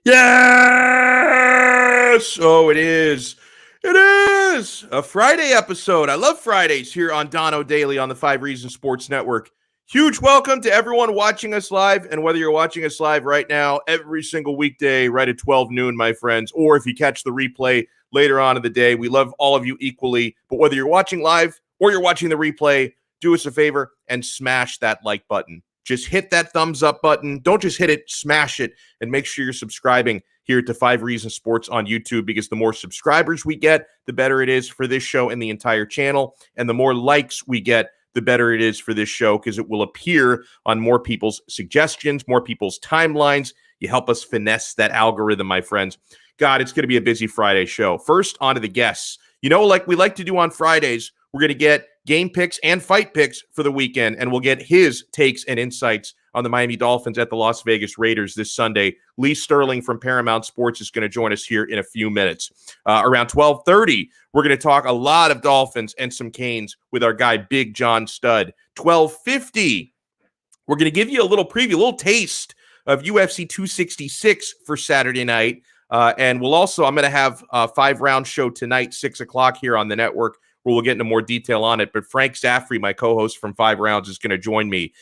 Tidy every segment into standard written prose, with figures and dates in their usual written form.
Yes! Oh, it is. It is a Friday episode. I love Fridays here on Donno Daily on the 5 Reasons Sports Network. Huge welcome to everyone watching us live, and whether you're watching us live right now, every single weekday right at 12 noon, my friends, or if you catch the replay later on in the day, we love all of you equally. But whether you're watching live or you're watching the replay, do us a favor and smash that like button. Just hit that thumbs up button. Don't just hit it, smash it, and make sure you're subscribing here to 5 Reasons Sports on YouTube, because the more subscribers we get, the better it is for this show and the entire channel. And the more likes we get, the better it is for this show, because it will appear on more people's suggestions, more people's timelines. You help us finesse that algorithm, my friends. God, it's going to be a busy Friday show. First, on to the guests. You know, like we like to do on Fridays, we're going to get game picks and fight picks for the weekend, and we'll get his takes and insights on the Miami Dolphins at the Las Vegas Raiders this Sunday. Lee Sterling from Paramount Sports is going to join us here in a few minutes. Around 12:30, we're going to talk a lot of Dolphins and some Canes with our guy Big John Studd. 12:50, we're going to give you a little preview, a little taste of UFC 266 for Saturday night. And we'll also, I'm going to have a 5-round show tonight, 6 o'clock here on the network, where we'll get into more detail on it. But Frank Zaffere, my co-host from 5 Rounds, is going to join me.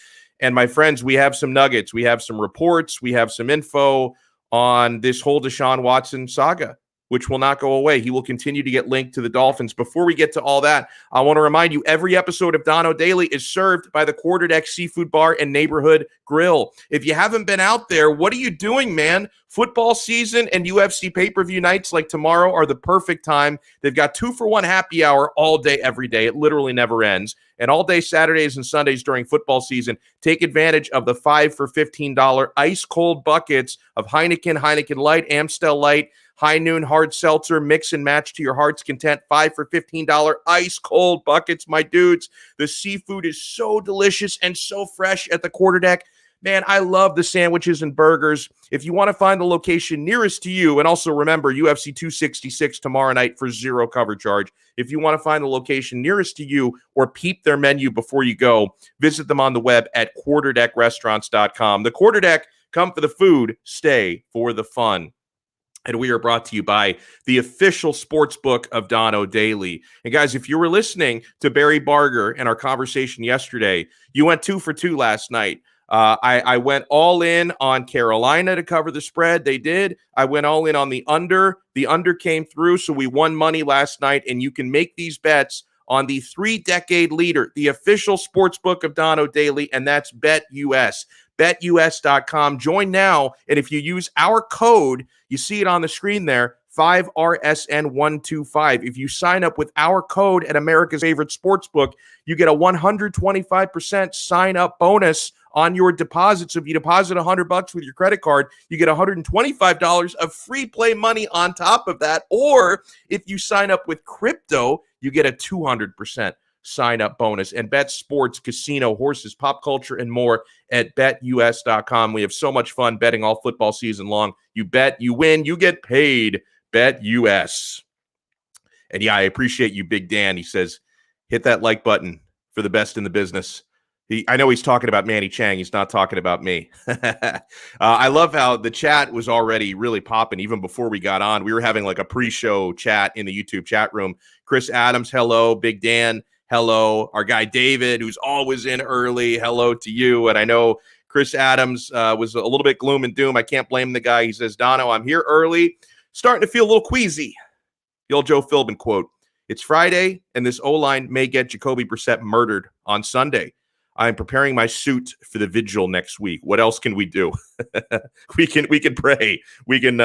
And my friends, we have some nuggets. We have some reports. We have some info on this whole Deshaun Watson saga, which will not go away. He will continue to get linked to the Dolphins. Before we get to all that, I want to remind you, every episode of Donno Daily is served by the Quarterdeck Seafood Bar and Neighborhood Grill. If you haven't been out there, what are you doing, man? Football season and UFC pay-per-view nights like tomorrow are the perfect time. They've got 2-for-1 happy hour all day, every day. It literally never ends. And all day Saturdays and Sundays during football season, take advantage of the 5 for $15 ice-cold buckets of Heineken Light, Amstel Light, High Noon Hard Seltzer, mix and match to your heart's content. 5 for $15 ice-cold buckets, my dudes. The seafood is so delicious and so fresh at the Quarterdeck. Man, I love the sandwiches and burgers. If you want to find the location nearest to you, and also remember, UFC 266 tomorrow night for zero cover charge. If you want to find the location nearest to you or peep their menu before you go, visit them on the web at quarterdeckrestaurants.com. The Quarterdeck, come for the food, stay for the fun. And we are brought to you by the official sports book of Donno Daily. And guys, if you were listening to Barry Barger and our conversation yesterday, you went 2 for 2 last night. I went all in on Carolina to cover the spread. They did. I went all in on the under. The under came through, so we won money last night. And you can make these bets on the 3-decade leader, the official sports book of Donno Daily, and that's BetUS. BetUS.com. Join now, and if you use our code, you see it on the screen there, 5RSN125. If you sign up with our code at America's favorite sportsbook, you get a 125% sign-up bonus on your deposit. So if you deposit $100 with your credit card, you get $125 of free play money on top of that. Or if you sign up with crypto, you get a 200% sign-up bonus. And bet sports, casino, horses, pop culture, and more at betus.com. We have so much fun betting all football season long. You bet, you win, you get paid. BetUS. And yeah, I appreciate you, Big Dan. He says, hit that like button for the best in the business. I know he's talking about Manny Chang. He's not talking about me. I love how the chat was already really popping even before we got on. We were having like a pre-show chat in the YouTube chat room. Chris Adams, hello. Big Dan, hello. Our guy David, who's always in early, hello to you. And I know Chris Adams was a little bit gloom and doom. I can't blame the guy. He says, Donno, I'm here early. Starting to feel a little queasy. The old Joe Philbin quote. It's Friday, and this O-line may get Jacoby Brisett murdered on Sunday. I'm preparing my suit for the vigil next week. What else can we do? we can pray. We can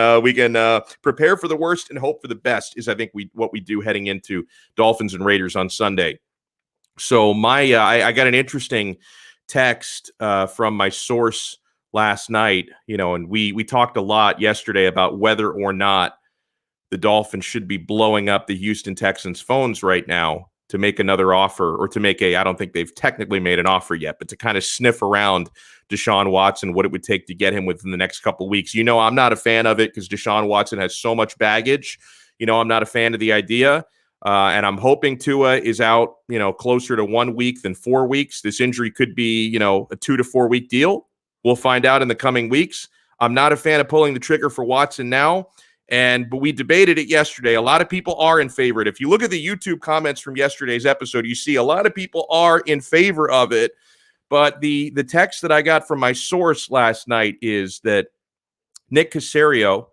prepare for the worst and hope for the best is, I think, what we do heading into Dolphins and Raiders on Sunday. So I got an interesting text from my source last night, and we talked a lot yesterday about whether or not the Dolphins should be blowing up the Houston Texans phones right now to make another offer, or to make I don't think they've technically made an offer yet, but to kind of sniff around Deshaun Watson, what it would take to get him within the next couple of weeks. I'm not a fan of it because Deshaun Watson has so much baggage. I'm not a fan of the idea. And I'm hoping Tua is out, closer to 1 week than 4 weeks. This injury could be, a 2 to 4 week deal. We'll find out in the coming weeks. I'm not a fan of pulling the trigger for Watson now. But we debated it yesterday. A lot of people are in favor of it. If you look at the YouTube comments from yesterday's episode, you see a lot of people are in favor of it. But the text that I got from my source last night is that Nick Caserio,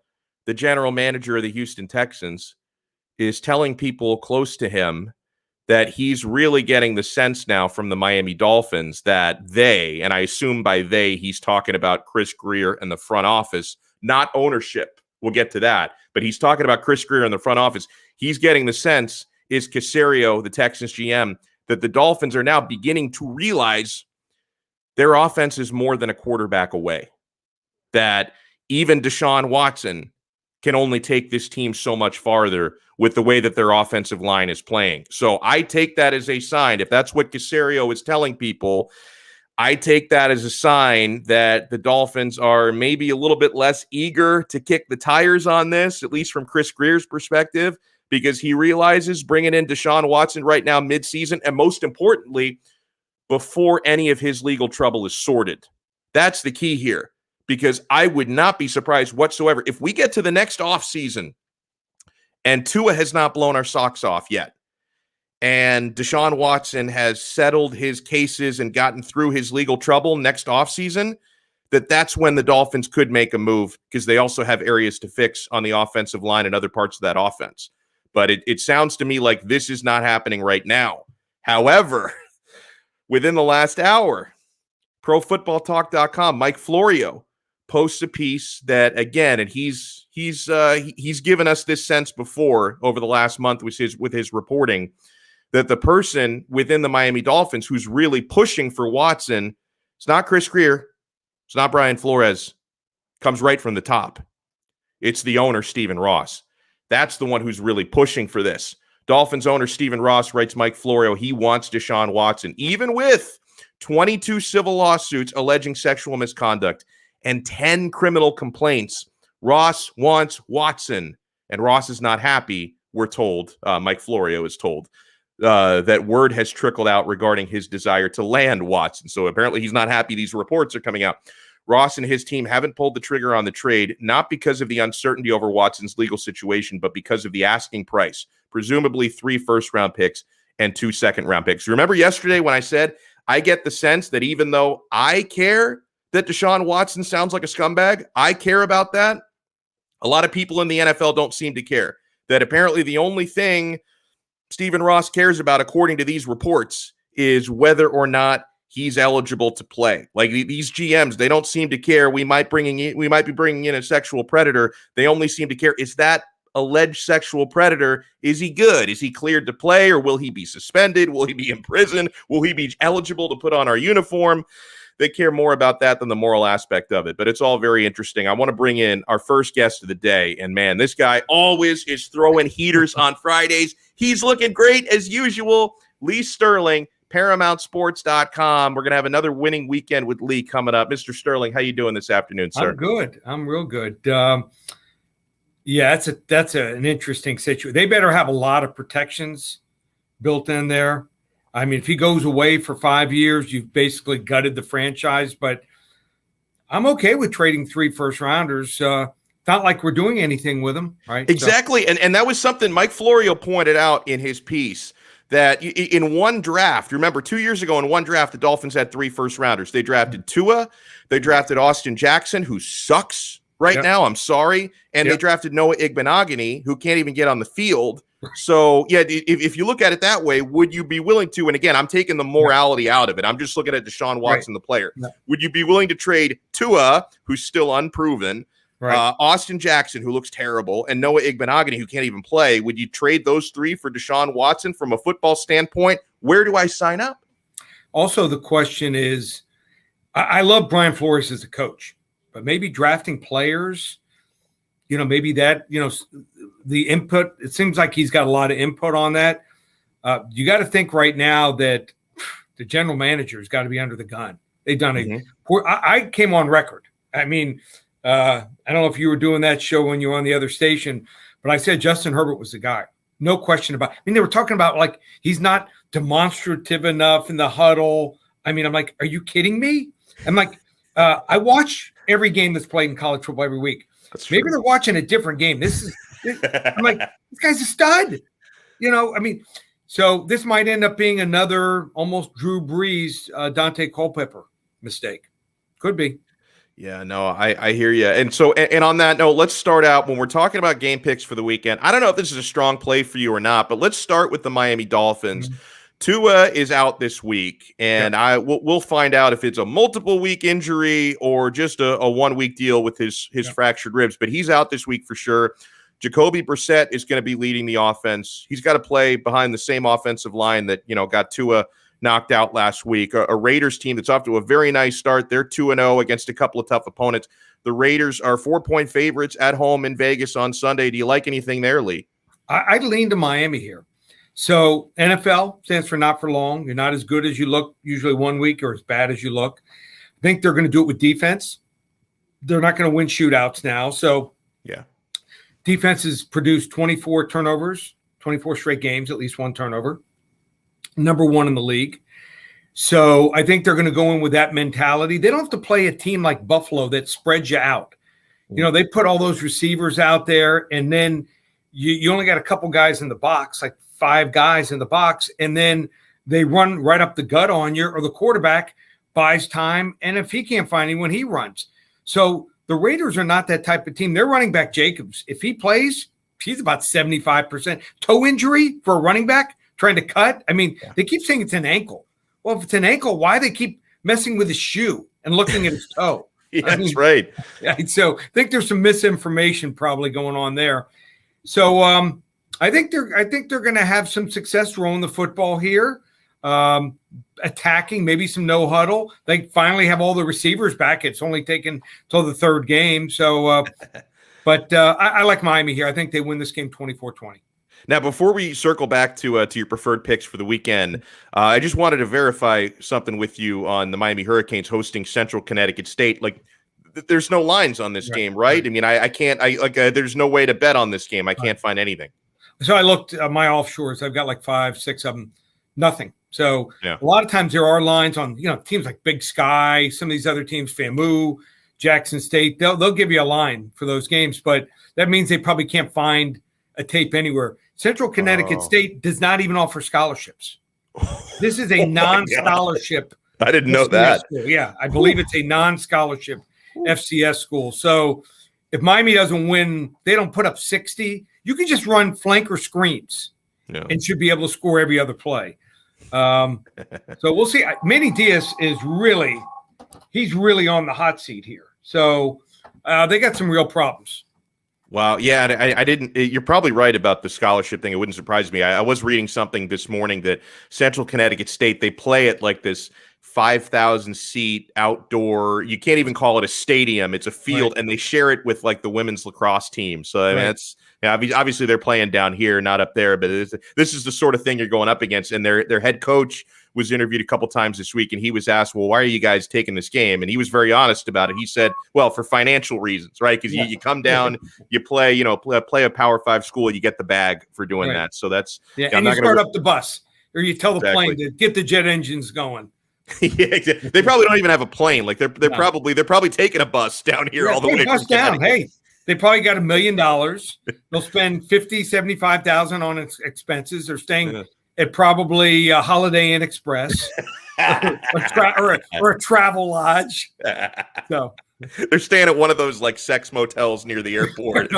the general manager of the Houston Texans, is telling people close to him that he's really getting the sense now from the Miami Dolphins that they, and I assume by they, he's talking about Chris Grier and the front office, not ownership. We'll get to that. But he's talking about Chris Grier in the front office. He's getting the sense, is Caserio, the Texans GM, that the Dolphins are now beginning to realize their offense is more than a quarterback away. That even Deshaun Watson can only take this team so much farther with the way that their offensive line is playing. So I take that as a sign. If that's what Caserio is telling people, I take that as a sign that the Dolphins are maybe a little bit less eager to kick the tires on this, at least from Chris Grier's perspective, because he realizes bringing in Deshaun Watson right now midseason, and most importantly, before any of his legal trouble is sorted. That's the key here, because I would not be surprised whatsoever if we get to the next offseason and Tua has not blown our socks off yet, and Deshaun Watson has settled his cases and gotten through his legal trouble next offseason, that's when the Dolphins could make a move, because they also have areas to fix on the offensive line and other parts of that offense. But it sounds to me like this is not happening right now. However, within the last hour, ProFootballTalk.com, Mike Florio posts a piece that, again, and he's given us this sense before over the last month with his reporting, that the person within the Miami Dolphins who's really pushing for Watson, it's not Chris Grier, it's not Brian Flores, comes right from the top. It's the owner, Stephen Ross. That's the one who's really pushing for this. Dolphins owner Stephen Ross writes Mike Florio, he wants Deshaun Watson, even with 22 civil lawsuits alleging sexual misconduct and 10 criminal complaints. Ross wants Watson, and Ross is not happy, we're told. Mike Florio is told that word has trickled out regarding his desire to land Watson. So apparently he's not happy these reports are coming out. Ross and his team haven't pulled the trigger on the trade, not because of the uncertainty over Watson's legal situation, but because of the asking price, presumably 3 first-round picks and 2 second-round picks. Remember yesterday when I said I get the sense that even though I care that Deshaun Watson sounds like a scumbag, I care about that. A lot of people in the NFL don't seem to care. That apparently the only thing Stephen Ross cares about, according to these reports, is whether or not he's eligible to play. Like these GMs, they don't seem to care. We might be bringing in a sexual predator. They only seem to care, is that alleged sexual predator, is he good? Is he cleared to play, or will he be suspended? Will he be in prison? Will he be eligible to put on our uniform? They care more about that than the moral aspect of it, but it's all very interesting. I want to bring in our first guest of the day, and man, this guy always is throwing heaters on Fridays. He's looking great as usual. Lee Sterling, ParamountSports.com. We're going to have another winning weekend with Lee coming up. Mr. Sterling, how you doing this afternoon, sir? I'm good. I'm real good. Yeah, that's an interesting situation. They better have a lot of protections built in there. I mean, if he goes away for 5 years, you've basically gutted the franchise. But I'm okay with trading 3 first-rounders. Not like we're doing anything with them, right? Exactly, so. And that was something Mike Florio pointed out in his piece, that in one draft, remember 2 years ago in one draft, the Dolphins had 3 first-rounders. They drafted Tua, they drafted Austin Jackson, who sucks right now, I'm sorry, and they drafted Noah Igbenogany, who can't even get on the field. So, yeah, if you look at it that way, would you be willing to, and again, I'm taking the morality out of it. I'm just looking at Deshaun Watson, the player. Would you be willing to trade Tua, who's still unproven, Austin Jackson, who looks terrible, and Noah Igbenogany, who can't even play? Would you trade those 3 for Deshaun Watson from a football standpoint? Where do I sign up? Also, the question is, I love Brian Flores as a coach, but maybe drafting players, maybe that, the input, it seems like he's got a lot of input on that. You got to think right now that the general manager has got to be under the gun. They've done I came on record. I mean, I don't know if you were doing that show when you were on the other station, but I said Justin Herbert was the guy. No question about it. I mean, they were talking about like he's not demonstrative enough in the huddle. I mean, I'm like, are you kidding me? I'm like, I watch every game that's played in college football every week. That's Maybe true. they're watching a different game. I'm like, this guy's a stud. So this might end up being another almost Drew Brees, Dante Culpepper mistake. Could be. Yeah, no, I hear you. And so, and on that note, let's start out when we're talking about game picks for the weekend. I don't know if this is a strong play for you or not, but let's start with the Miami Dolphins. Mm-hmm. Tua is out this week, and we'll find out if it's a multiple week injury or just a 1 week deal with his fractured ribs. But he's out this week for sure. Jacoby Brisett is going to be leading the offense. He's got to play behind the same offensive line that got Tua knocked out last week. A Raiders team that's off to a very nice start. They're 2-0 against a couple of tough opponents. The Raiders are 4-point favorites at home in Vegas on Sunday. Do you like anything there, Lee? I'd lean to Miami here. So NFL stands for not for long. You're not as good as you look usually 1 week or as bad as you look. I think they're going to do it with defense. They're not going to win shootouts now. So yeah, defense has produced 24 turnovers, 24 straight games, at least one turnover. Number one in the league. So I think they're going to go in with that mentality. They don't have to play a team like Buffalo that spreads you out. They put all those receivers out there, and then you only got a couple guys in the box, like 5 guys in the box, and then they run right up the gut on you, or the quarterback buys time, and if he can't find anyone, he runs. So the Raiders are not that type of team. Their running back, Jacobs, if he plays, he's about 75%. Toe injury for a running back trying to cut? They keep saying it's an ankle. Well, if it's an ankle, why they keep messing with his shoe and looking at his toe? That's right. So I think there's some misinformation probably going on there. So I think they're going to have some success throwing the football here, attacking, maybe some no huddle. They finally have all the receivers back. It's only taken till the third game. So, but I like Miami here. I think they win this game 24-20. Now, before we circle back to your preferred picks for the weekend, I just wanted to verify something with you on the Miami Hurricanes hosting Central Connecticut State. Like, there's no lines on this game, right? I can't. There's no way to bet on this game. I can't find anything. So I looked at my offshores. I've got like 5, 6 of them. Nothing. So a lot of times there are lines on teams like Big Sky, some of these other teams, FAMU, Jackson State. They'll give you a line for those games, but that means they probably can't find a tape anywhere. Central Connecticut State does not even offer scholarships. This is a non-scholarship. I didn't know that. School. Yeah, I believe it's a non-scholarship FCS school. So if Miami doesn't win, they don't put up 60. You can just run flanker screens and should be able to score every other play. So we'll see. Manny Diaz is really on the hot seat here. So they got some real problems. Wow. Yeah, I didn't. You're probably right about the scholarship thing. It wouldn't surprise me. I was reading something this morning that Central Connecticut State, they play at like this 5,000 seat outdoor. You can't even call it a stadium. It's a field, and they share it with like the women's lacrosse team. So that's obviously they're playing down here, not up there. But this is the sort of thing you're going up against. And their head coach was interviewed a couple times this week, and he was asked, well, why are you guys taking this game? And he was very honest about it. He said, well, for financial reasons, right? Because you come down, you play, play a Power 5 school, you get the bag for doing that. So that's and you start up the bus, or you tell the plane to get the jet engines going. Yeah, exactly. They probably don't even have a plane. Like they're probably taking a bus down here all the way bus down. Hey, they probably got $1 million. They'll spend $50,000-$75,000 on expenses. They're staying at probably a Holiday Inn Express or a travel lodge. So they're staying at one of those like sex motels near the airport.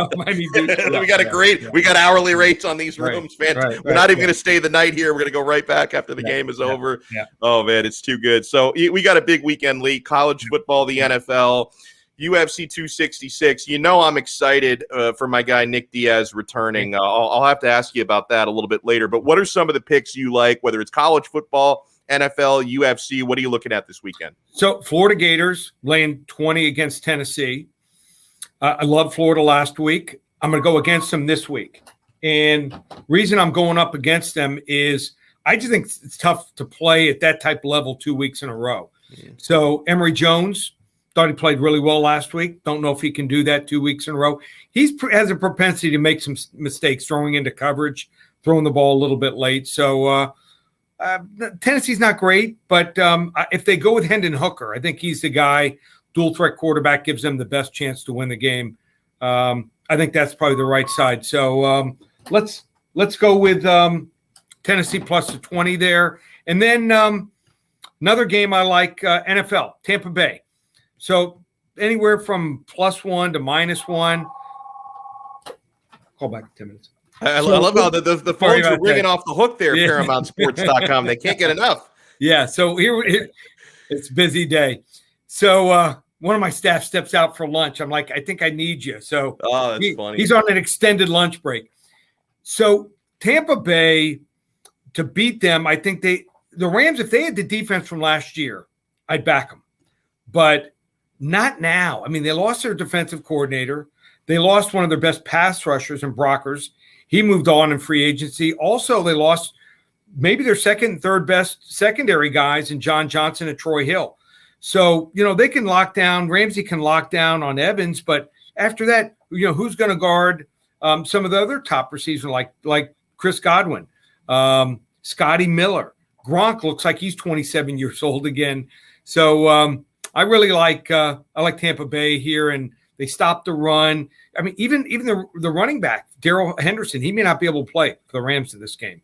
We got hourly rates on these rooms, man. We're not even going to stay the night here. We're going to go right back after the game is over. Yeah. Oh man, it's too good. So we got a big weekend league, college football, the NFL, UFC 266. I'm excited for my guy Nick Diaz returning. I'll have to ask you about that a little bit later. But what are some of the picks you like, whether it's college football, NFL, UFC? What are you looking at this weekend? So Florida Gators laying 20 against Tennessee. I love Florida last week. I'm going to go against them this week. And reason I'm going up against them is I just think it's tough to play at that type of level 2 weeks in a row. Mm-hmm. So Emory Jones thought he played really well last week. Don't know if he can do that 2 weeks in a row. He has a propensity to make some mistakes throwing into coverage, throwing the ball a little bit late. So Tennessee's not great, but if they go with Hendon Hooker, I think he's the guy dual threat quarterback gives them the best chance to win the game. I think that's probably the right side. So let's go with Tennessee plus the 20 there. And then another game I like, NFL, Tampa Bay. So anywhere from +1 to -1. Call back in 10 minutes. I love how the phones are ringing off the hook there, ParamountSports.com. They can't get enough. Yeah, so here it's a busy day. So one of my staff steps out for lunch. I'm like, I think I need you. So that's funny. He's on an extended lunch break. So Tampa Bay, to beat them, I think the Rams, if they had the defense from last year, I'd back them. But not now. I mean, they lost their defensive coordinator. They lost one of their best pass rushers in Brockers. He moved on in free agency. Also, they lost maybe their second and third best secondary guys in John Johnson and Troy Hill. So, they can lock down. Ramsey can lock down on Evans. But after that, who's going to guard some of the other top receivers like Chris Godwin, Scotty Miller? Gronk looks like he's 27 years old again. So I really like Tampa Bay here, and they stopped the run. I mean, even the running back, Darrell Henderson, he may not be able to play for the Rams in this game.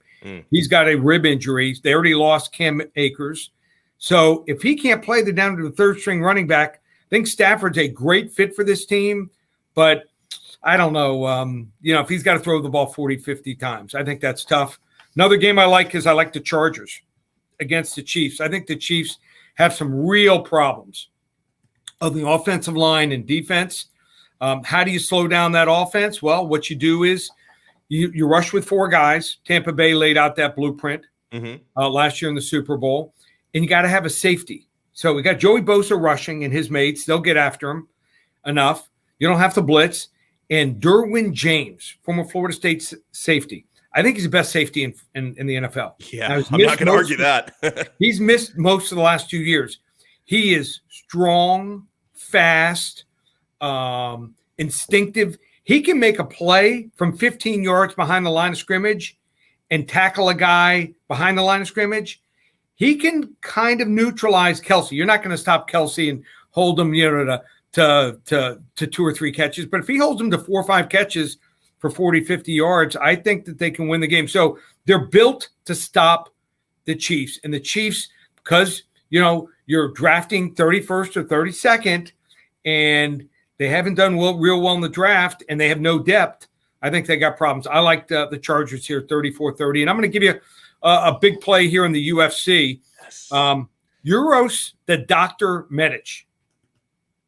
He's got a rib injury. They already lost Cam Akers. So if he can't play, they're down to the third-string running back. I think Stafford's a great fit for this team, but I don't know. If he's got to throw the ball 40, 50 times, I think that's tough. Another game I like is the Chargers against the Chiefs. I think the Chiefs have some real problems of the offensive line and defense. How do you slow down that offense? Well, what you do is you rush with 4 guys. Tampa Bay laid out that blueprint last year in the Super Bowl. And you got to have a safety. So we got Joey Bosa rushing and his mates. They'll get after him enough. You don't have to blitz. And Derwin James, former Florida State safety. I think he's the best safety in the NFL. Yeah, I'm not going to argue that. He's missed most of the last 2 years. He is strong, fast, instinctive. He can make a play from 15 yards behind the line of scrimmage and tackle a guy behind the line of scrimmage. He can kind of neutralize Kelsey. You're not going to stop Kelsey and hold him, to 2 or 3 catches. But if he holds him to 4 or 5 catches for 40, 50 yards, I think that they can win the game. So they're built to stop the Chiefs. And the Chiefs, because, you're drafting 31st or 32nd, and they haven't done real well in the draft, and they have no depth, I think they got problems. I like the Chargers here, 34-30. And I'm going to give you a big play here in the UFC. Yes. Uros the Dr. Medic.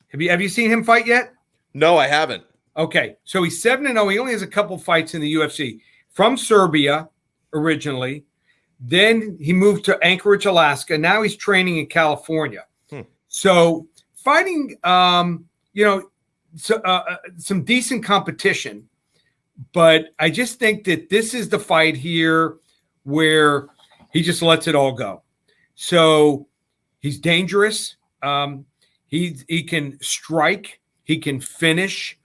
Have you seen him fight yet? No, I haven't. Okay, so he's 7-0. He only has a couple fights in the UFC. From Serbia originally. Then he moved to Anchorage, Alaska. Now he's training in California. So fighting, some decent competition. But I just think that this is the fight here where he just lets it all go. So he's dangerous. He can strike. He can finish.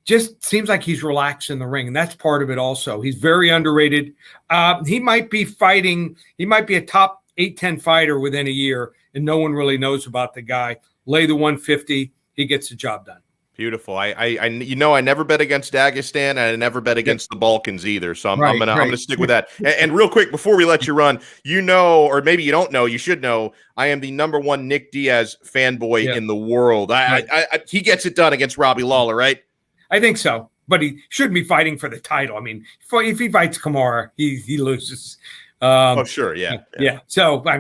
Just seems like he's relaxed in the ring, and that's part of it also. He's very underrated. He might be fighting. He might be a top 8-10 fighter within a year, and no one really knows about the guy. Lay the 150. He gets the job done. Beautiful. I never bet against Dagestan, and I never bet against the Balkans either. So I'm gonna stick with that. And real quick, before we let you run, or maybe you don't know, you should know, I am the #1 Nick Diaz fanboy in the world. He gets it done against Robbie Lawler, right? I think so, but he shouldn't be fighting for the title. I mean, if he fights Kamara, he loses. Sure, yeah. So I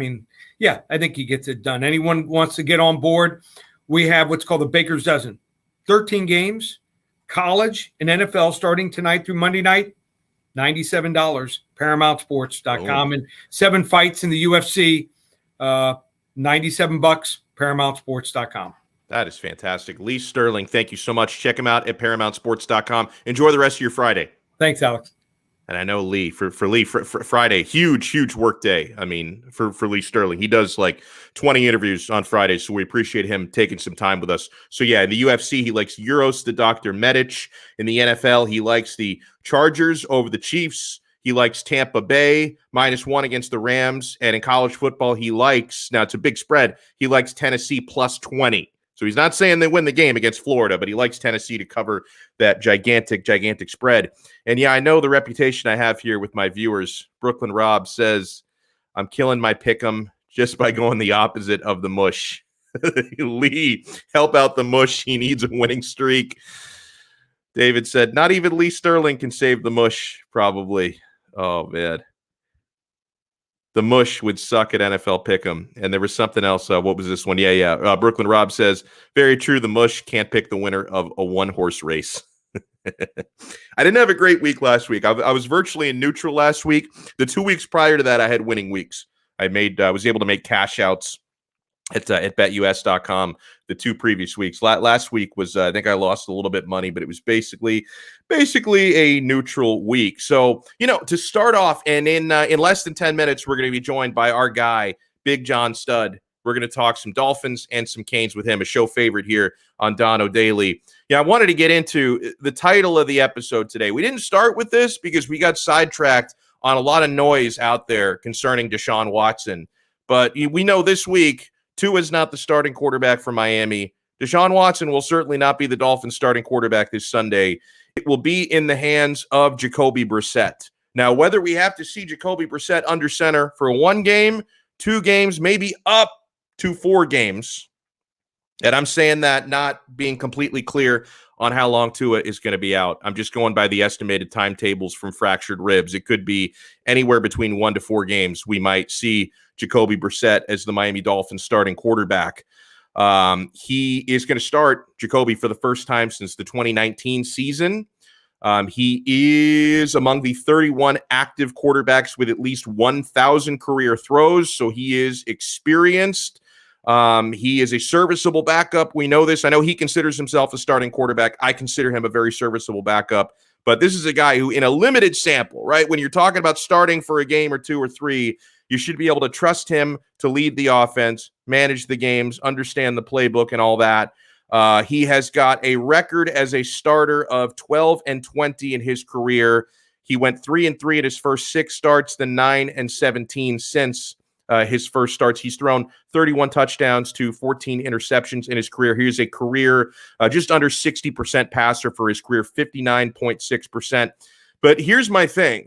think he gets it done. Anyone wants to get on board? We have what's called the Baker's Dozen. 13 games, college and NFL starting tonight through Monday night, $97, ParamountSports.com, and 7 fights in the UFC, $97, ParamountSports.com. That is fantastic. Lee Sterling, thank you so much. Check him out at ParamountSports.com. Enjoy the rest of your Friday. Thanks, Alex. And I know Lee, for Friday, huge work day. I mean, for Lee Sterling, he does like 20 interviews on Fridays, so we appreciate him taking some time with us. So yeah, in the UFC, he likes Uros the Dr. Medic. In the NFL, he likes the Chargers over the Chiefs. He likes Tampa Bay -1 against the Rams. And in college football, he likes, now it's a big spread, he likes Tennessee +20. So he's not saying they win the game against Florida, but he likes Tennessee to cover that gigantic spread. And yeah, I know the reputation I have here with my viewers. Brooklyn Rob says, I'm killing my pick'em just by going the opposite of the mush. Lee, help out the mush. He needs a winning streak. David said, not even Lee Sterling can save the mush, probably. Oh, man. The mush would suck at NFL Pick'em. And there was something else. What was this one? Yeah. Brooklyn Rob says, very true. The mush can't pick the winner of a one-horse race. I didn't have a great week last week. I was virtually in neutral last week. The 2 weeks prior to that, I had winning weeks. I was able to make cash outs at betus.com the 2 previous weeks. Last week was, I think I lost a little bit of money, but it was basically a neutral week. So, to start off, and in less than 10 minutes, we're going to be joined by our guy, Big John Stud. We're going to talk some Dolphins and some Canes with him, a show favorite here on Donno Daily. Yeah, I wanted to get into the title of the episode today. We didn't start with this because we got sidetracked on a lot of noise out there concerning Deshaun Watson. But we know this week, Tua is not the starting quarterback for Miami. Deshaun Watson will certainly not be the Dolphins starting quarterback this Sunday. It will be in the hands of Jacoby Brisett. Now, whether we have to see Jacoby Brisett under center for 1 game, 2 games, maybe up to 4 games, and I'm saying that not being completely clear on how long Tua is going to be out. I'm just going by the estimated timetables from fractured ribs. It could be anywhere between 1 to 4 games. We might see Jacoby Brisett as the Miami Dolphins starting quarterback. He is going to start Jacoby for the first time since the 2019 season. He is among the 31 active quarterbacks with at least 1,000 career throws, so he is experienced. He is a serviceable backup. We know this. I know he considers himself a starting quarterback. I consider him a very serviceable backup. But this is a guy who, in a limited sample, right, when you're talking about starting for a game or 2 or 3, you should be able to trust him to lead the offense, manage the games, understand the playbook and all that. He has got a record as a starter of 12-20 in his career. He went 3-3 at his first 6 starts, then 9-17 since his first starts. He's thrown 31 touchdowns to 14 interceptions in his career. He is a career just under 60% passer for his career, 59.6%. But here's my thing.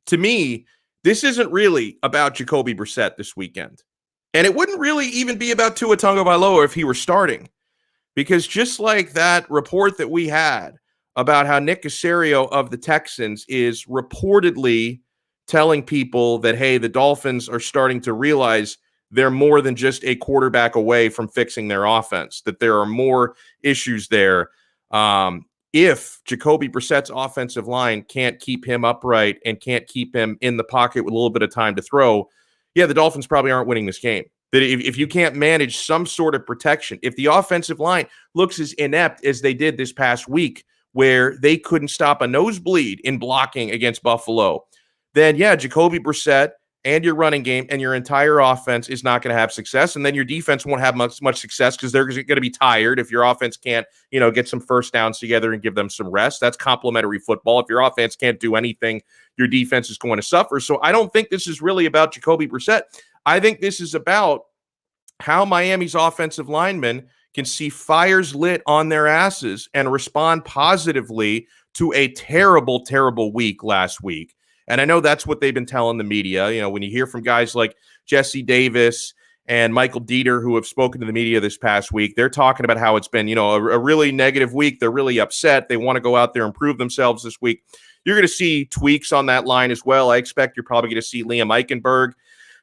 To me, this isn't really about Jacoby Brisett this weekend. And it wouldn't really even be about Tua Tagovailoa if he were starting. Because just like that report that we had about how Nick Caserio of the Texans is reportedly telling people that, hey, the Dolphins are starting to realize they're more than just a quarterback away from fixing their offense, that there are more issues there. If Jacoby Brissett's offensive line can't keep him upright and can't keep him in the pocket with a little bit of time to throw, yeah, the Dolphins probably aren't winning this game. That if you can't manage some sort of protection, if the offensive line looks as inept as they did this past week, where they couldn't stop a nosebleed in blocking against Buffalo, then yeah, Jacoby Brisett and your running game and your entire offense is not going to have success. And then your defense won't have much success because they're going to be tired if your offense can't, get some first downs together and give them some rest. That's complimentary football. If your offense can't do anything, your defense is going to suffer. So I don't think this is really about Jacoby Brisett. I think this is about how Miami's offensive linemen can see fires lit on their asses and respond positively to a terrible, terrible week last week. And I know that's what they've been telling the media. When you hear from guys like Jesse Davis and Michael Dieter, who have spoken to the media this past week, they're talking about how it's been, a really negative week. They're really upset. They want to go out there and prove themselves this week. You're going to see tweaks on that line as well. I expect you're probably going to see Liam Eichenberg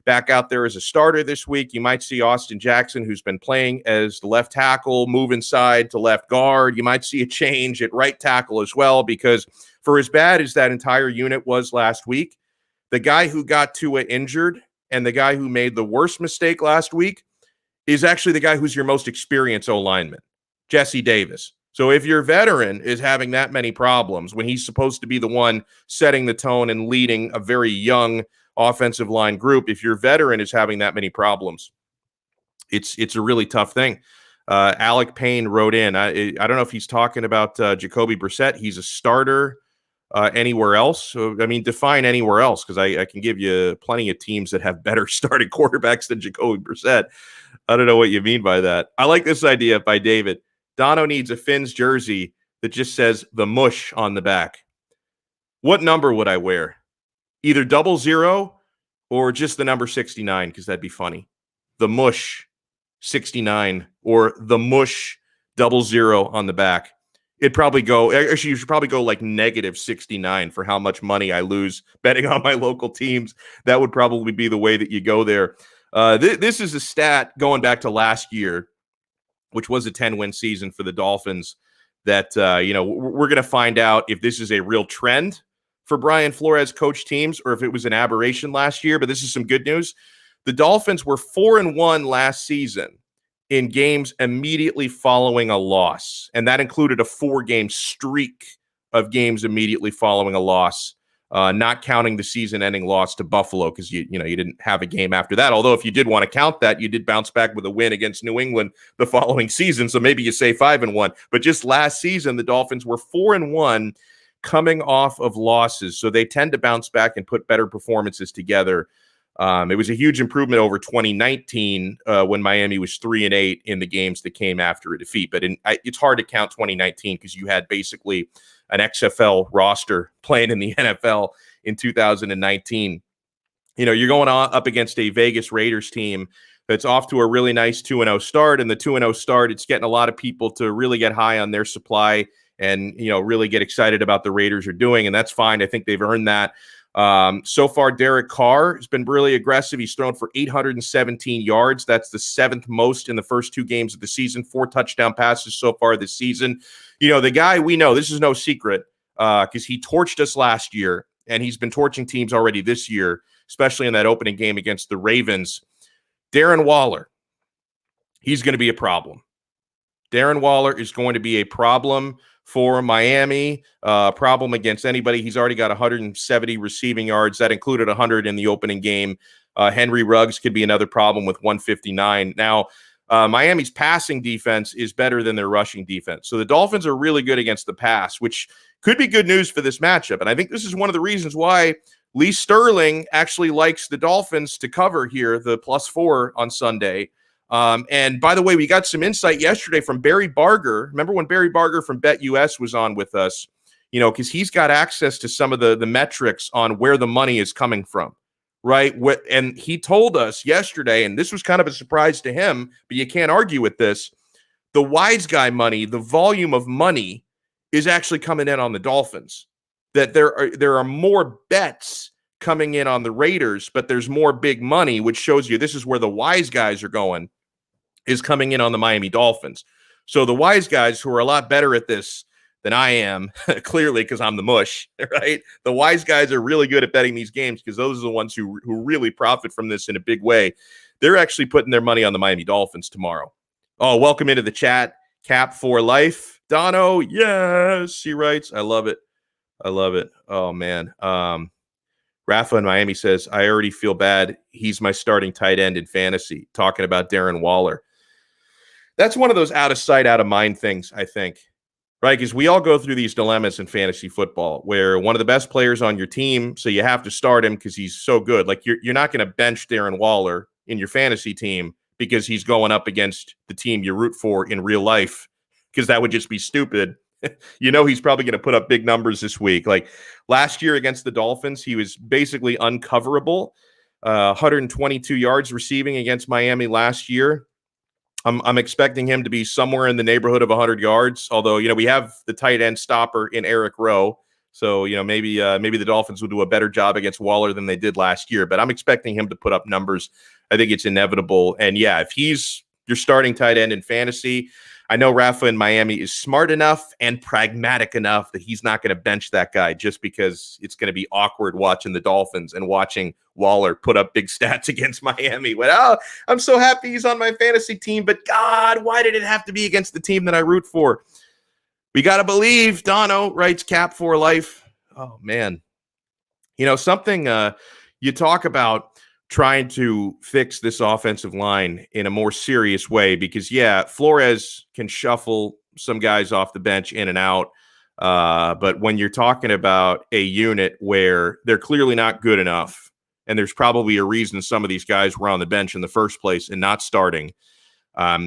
back out there as a starter this week. You might see Austin Jackson, who's been playing as the left tackle, move inside to left guard. You might see a change at right tackle as well, because for as bad as that entire unit was last week, the guy who got Tua injured and the guy who made the worst mistake last week is actually the guy who's your most experienced O-lineman, Jesse Davis. So if your veteran is having that many problems when he's supposed to be the one setting the tone and leading a very young offensive line group, if your veteran is having that many problems, it's a really tough thing. Alec Payne wrote in. I don't know if he's talking about Jacoby Brisett. He's a starter anywhere else. So, I mean, define anywhere else, because I can give you plenty of teams that have better starting quarterbacks than Jacoby Brisett. I don't know what you mean by that. I like this idea by David. Donno needs a Finns jersey that just says the mush on the back. What number would I wear? Either 00 or just the number 69, because that'd be funny. The mush 69 or the mush 00 on the back. It'd probably go, actually, you should probably go like -69 for how much money I lose betting on my local teams. That would probably be the way that you go there. This is a stat going back to last year, which was a 10-win season for the Dolphins, that, we're going to find out if this is a real trend for Brian Flores coach teams or if it was an aberration last year. But this is some good news. The Dolphins were 4-1 last season in games immediately following a loss. And that included a 4-game streak of games immediately following a loss, not counting the season-ending loss to Buffalo, because you didn't have a game after that. Although if you did want to count that, you did bounce back with a win against New England the following season. So maybe you say 5-1. But just last season, the Dolphins were 4-1 coming off of losses. So they tend to bounce back and put better performances together. It was a huge improvement over 2019 when Miami was 3-8 in the games that came after a defeat. But it's hard to count 2019 because you had basically an XFL roster playing in the NFL in 2019. You're going up against a Vegas Raiders team that's off to a really nice 2-0 start. And the 2-0 start, it's getting a lot of people to really get high on their supply and, really get excited about the Raiders are doing. And that's fine. I think they've earned that. So far, Derek Carr has been really aggressive. He's thrown for 817 yards. That's the 7th most in the first 2 games of the season. 4 touchdown passes so far this season. The guy, we know, this is no secret, because he torched us last year, and he's been torching teams already this year, especially in that opening game against the Ravens. Darren Waller, he's going to be a problem. Darren Waller is going to be a problem for Miami, problem against anybody. He's already got 170 receiving yards. That included 100 in the opening game. Henry Ruggs could be another problem with 159. Now, Miami's passing defense is better than their rushing defense. So the Dolphins are really good against the pass, which could be good news for this matchup. And I think this is one of the reasons why Lee Sterling actually likes the Dolphins to cover here, the +4 on Sunday. And by the way, we got some insight yesterday from Barry Barger. Remember when Barry Barger from BetUS was on with us? Because he's got access to some of the metrics on where the money is coming from, right? And he told us yesterday, and this was kind of a surprise to him, but you can't argue with this, the wise guy money, the volume of money is actually coming in on the Dolphins. That there are more bets coming in on the Raiders, but there's more big money, which shows you this is where the wise guys are going, is coming in on the Miami Dolphins. So the wise guys, who are a lot better at this than I am, clearly because I'm the mush, right? The wise guys are really good at betting these games because those are the ones who really profit from this in a big way. They're actually putting their money on the Miami Dolphins tomorrow. Oh, welcome into the chat. Cap for life. Donno, yes, he writes. I love it. I love it. Oh, man. Rafa in Miami says, I already feel bad. He's my starting tight end in fantasy, talking about Darren Waller. That's one of those out of sight, out of mind things, I think, right? Because we all go through these dilemmas in fantasy football where one of the best players on your team, so you have to start him because he's so good. Like you're not going to bench Darren Waller in your fantasy team because he's going up against the team you root for in real life, because that would just be stupid. He's probably going to put up big numbers this week. Like last year against the Dolphins, he was basically uncoverable. 122 yards receiving against Miami last year. I'm expecting him to be somewhere in the neighborhood of 100 yards. Although, we have the tight end stopper in Eric Rowe. So, maybe the Dolphins will do a better job against Waller than they did last year. But I'm expecting him to put up numbers. I think it's inevitable. And yeah, if he's your starting tight end in fantasy, I know Rafa in Miami is smart enough and pragmatic enough that he's not going to bench that guy just because it's going to be awkward watching the Dolphins and watching Waller put up big stats against Miami. Well, I'm so happy he's on my fantasy team, but God, why did it have to be against the team that I root for? We got to believe. Donno writes Cap for life. Oh, man. Something you talk about trying to fix this offensive line in a more serious way, because Flores can shuffle some guys off the bench in and out. But when you're talking about a unit where they're clearly not good enough, and there's probably a reason some of these guys were on the bench in the first place and not starting,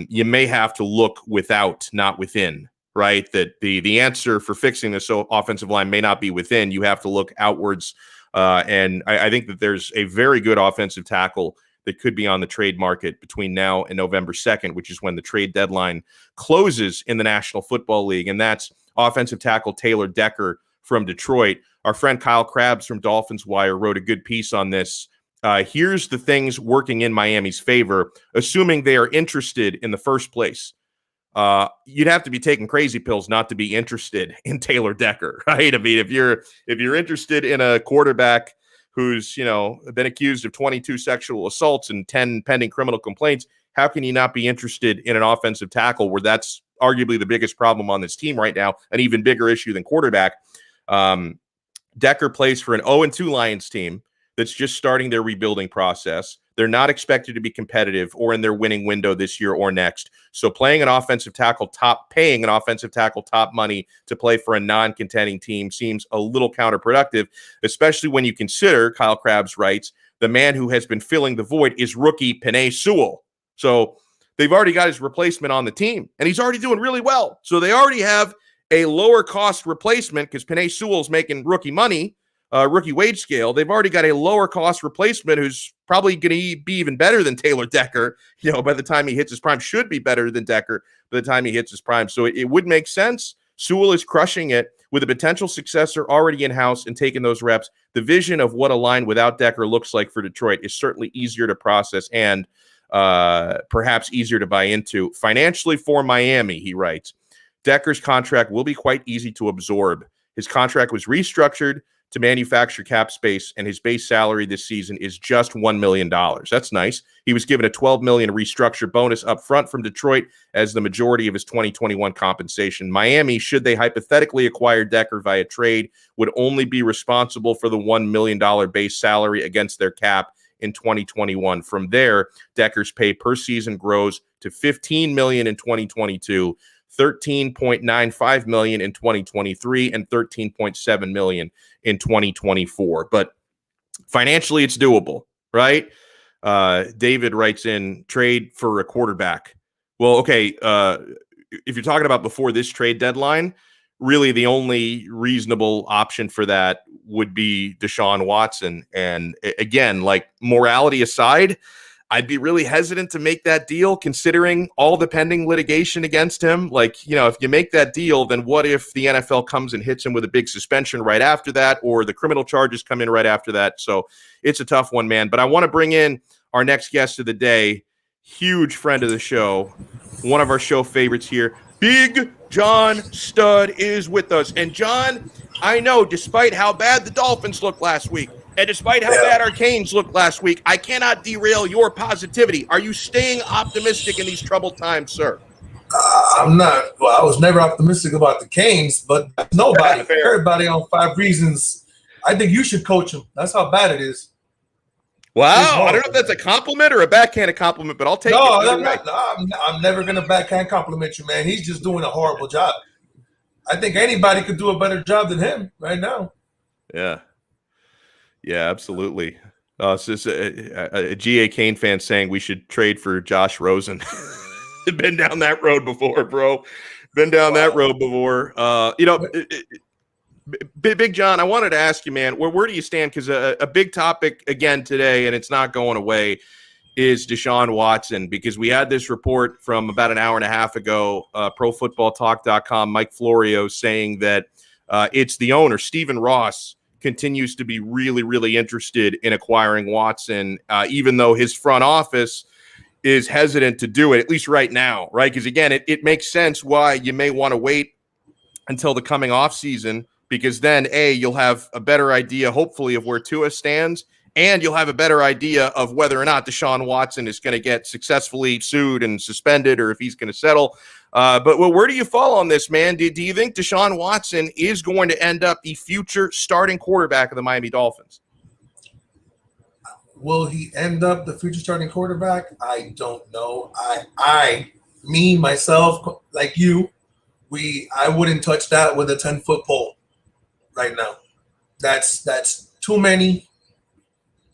you may have to look without, not within, right? That the answer for fixing this offensive line may not be within. You have to look outwards. And I think that there's a very good offensive tackle that could be on the trade market between now and November 2nd, which is when the trade deadline closes in the National Football League. And that's offensive tackle Taylor Decker from Detroit. Our friend Kyle Krabs from Dolphins Wire wrote a good piece on this. Here's the things working in Miami's favor, assuming they are interested in the first place. You'd have to be taking crazy pills not to be interested in Taylor Decker, right? I mean, if you're interested in a quarterback who's, been accused of 22 sexual assaults and 10 pending criminal complaints, how can you not be interested in an offensive tackle where that's arguably the biggest problem on this team right now, an even bigger issue than quarterback? Decker plays for an 0-2 Lions team that's just starting their rebuilding process. They're not expected to be competitive or in their winning window this year or next. So paying an offensive tackle top money to play for a non-contending team seems a little counterproductive, especially when you consider, Kyle Krabs writes, the man who has been filling the void is rookie Penei Sewell. So they've already got his replacement on the team, and he's already doing really well. So they already have a lower cost replacement because Penei Sewell's making rookie money, rookie wage scale. They've already got a lower cost replacement who's probably going to be even better than Taylor Decker, by the time he hits his prime, should be better than Decker by the time he hits his prime. So it would make sense. Sewell is crushing it with a potential successor already in-house and taking those reps. The vision of what a line without Decker looks like for Detroit is certainly easier to process and perhaps easier to buy into. Financially for Miami, he writes, Decker's contract will be quite easy to absorb. His contract was restructured to manufacture cap space, and his base salary this season is just $1 million. That's nice. He was given a $12 million restructured bonus up front from Detroit as the majority of his 2021 compensation. Miami, should they hypothetically acquire Decker via trade, would only be responsible for the $1 million base salary against their cap in 2021. From there, Decker's pay per season grows to $15 million in 2022, $13.95 million in 2023, and $13.7 million in 2024. But financially, it's doable, right? David writes in, trade for a quarterback. Well, okay, if you're talking about before this trade deadline, really the only reasonable option for that would be Deshaun Watson. And again, like, morality aside, I'd be really hesitant to make that deal considering all the pending litigation against him. Like, if you make that deal, then what if the NFL comes and hits him with a big suspension right after that, or the criminal charges come in right after that? So it's a tough one, man. But I want to bring in our next guest of the day, huge friend of the show, one of our show favorites here, Big John Stud is with us. And John, I know despite how bad the Dolphins looked last week, and despite how bad our Canes looked last week, I cannot derail your positivity. Are you staying optimistic in these troubled times, sir? I'm not. Well, I was never optimistic about the Canes, but nobody, everybody on 5 Reasons, I think you should coach him. That's how bad it is. Wow. I don't know if that's a compliment or a backhanded compliment, but I'll take it. I'm never going to backhand compliment you, man. He's just doing a horrible job. I think anybody could do a better job than him right now. Yeah. Yeah, absolutely. It's just a G.A. Kane fan saying we should trade for Josh Rosen. Been down that road before, bro. Been down that road before. Big John, I wanted to ask you, man, where do you stand? Because a big topic again today, and it's not going away, is Deshaun Watson. Because we had this report from about an hour and a half ago, ProFootballTalk.com, Mike Florio, saying that it's the owner, Stephen Ross, continues to be really, really interested in acquiring Watson, even though his front office is hesitant to do it, at least right now, right? Because, again, it makes sense why you may want to wait until the coming offseason, because then, A, you'll have a better idea, hopefully, of where Tua stands, and you'll have a better idea of whether or not Deshaun Watson is going to get successfully sued and suspended or if he's going to settle. But where do you fall on this, man? Do you think Deshaun Watson is going to end up the future starting quarterback of the Miami Dolphins? Will he end up the future starting quarterback? I don't know. I myself, like you, I wouldn't touch that with a 10-foot pole right now. That's too many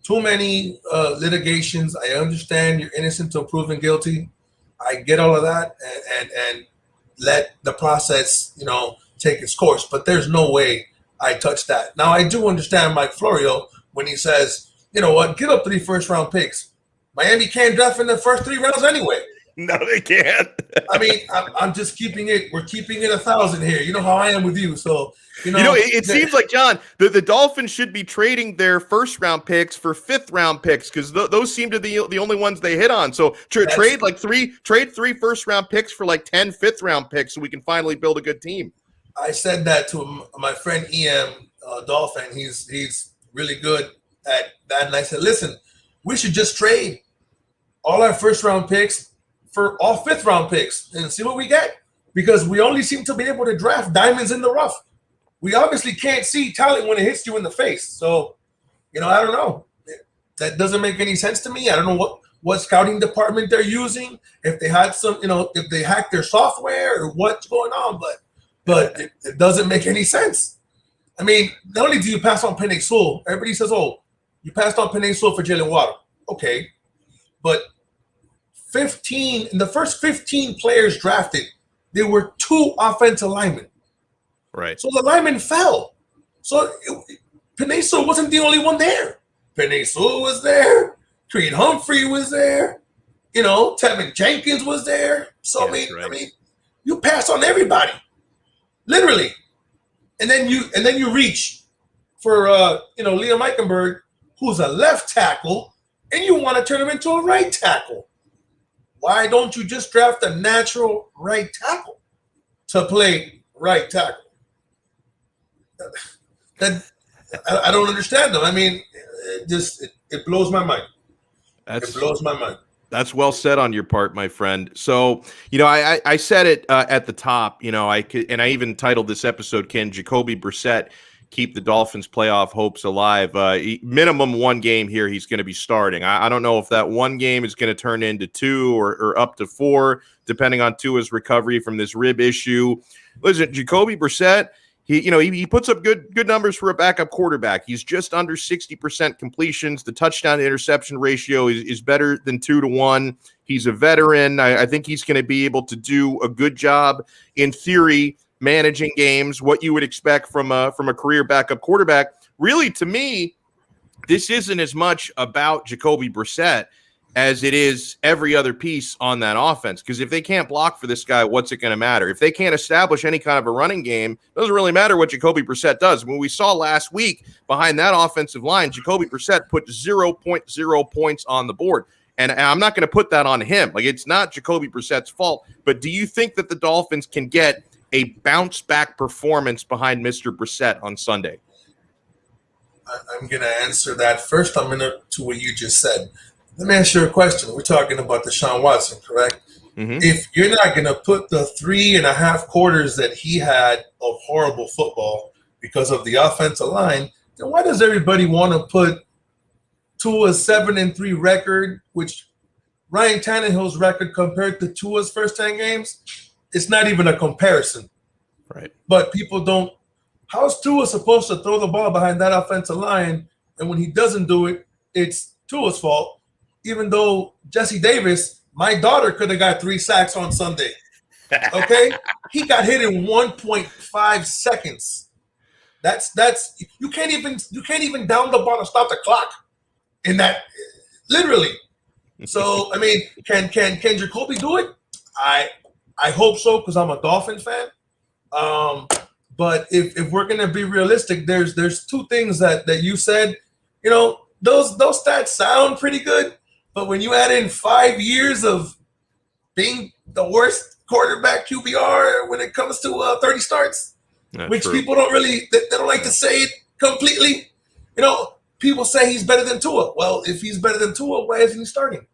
litigations. I understand you're innocent until proven guilty. I get all of that, and let the process, take its course. But there's no way I touch that. Now, I do understand Mike Florio when he says, you know what, give up 3 first-round picks. Miami can't draft in the first 3 rounds anyway. No, they can't. I mean, I'm just keeping it. We're keeping it 1,000 here. You know how I am with you. So, it seems like, John, the Dolphins should be trading their first-round picks for fifth-round picks because those seem to be the only ones they hit on. So trade 3 first-round picks for like 10 fifth-round picks so we can finally build a good team. I said that to my friend EM Dolphin. He's really good at that. And I said, listen, we should just trade all our first-round picks for all fifth-round picks and see what we get, because we only seem to be able to draft diamonds in the rough. We obviously can't see talent when it hits you in the face. So, I don't know. That doesn't make any sense to me. I don't know what scouting department they're using, if they had some, if they hacked their software or what's going on, but it doesn't make any sense. I mean, not only do you pass on Penei Sewell, everybody says, oh, you passed on Penei Sewell for Jalen Waddle. Okay, but in the first 15 players drafted, there were 2 offensive linemen. Right. So the linemen fell. So Penei Sewell wasn't the only one there. Penei Sewell was there. Creed Humphrey was there. Tevin Jenkins was there. So yeah, I mean, you pass on everybody, literally, and then you reach for Liam Eichenberg, who's a left tackle, and you want to turn him into a right tackle. Why don't you just draft a natural right tackle to play right tackle? I don't understand them. I mean, it blows my mind. It blows my mind. That's well said on your part, my friend. So, I said it at the top, and I even titled this episode, Can Jacoby Brisett keep the Dolphins' playoff hopes alive? Minimum 1 game here he's going to be starting. I don't know if that 1 game is going to turn into 2 or up to 4, depending on Tua's recovery from this rib issue. Listen, Jacoby Brisett, he puts up good numbers for a backup quarterback. He's just under 60% completions. The touchdown to interception ratio is better than 2 to 1. He's a veteran. I think he's going to be able to do a good job, in theory, managing games, what you would expect from a career backup quarterback. Really, to me, this isn't as much about Jacoby Brisett as it is every other piece on that offense. Because if they can't block for this guy, what's it going to matter? If they can't establish any kind of a running game, it doesn't really matter what Jacoby Brisett does. When we saw last week behind that offensive line, Jacoby Brisett put 0.0 points on the board. And I'm not going to put that on him. Like, it's not Jacoby Brissett's fault. But do you think that the Dolphins can get a bounce-back performance behind Mr. Brisett on Sunday? I'm going to answer that first. I'm going to what you just said. Let me ask you a question. We're talking about Deshaun Watson, correct? Mm-hmm. If you're not going to put the 3.5 quarters that he had of horrible football because of the offensive line, then why does everybody want to put Tua's 7-3 record, which Ryan Tannehill's record compared to Tua's first 10 games? It's not even a comparison. Right. But people don't. How's Tua supposed to throw the ball behind that offensive line? And when he doesn't do it, it's Tua's fault. Even though Jesse Davis, my daughter, could have got 3 sacks on Sunday. Okay? He got hit in 1.5 seconds. That's you can't even down the ball and stop the clock in that, literally. So I mean, can Jacoby do it? I hope so, because I'm a Dolphin fan. But if we're gonna be realistic, there's 2 things that you said. Those stats sound pretty good, but when you add in 5 years of being the worst quarterback QBR when it comes to 30 starts, which true. People don't really they don't like to say it completely. People say he's better than Tua. Well, if he's better than Tua, why isn't he starting?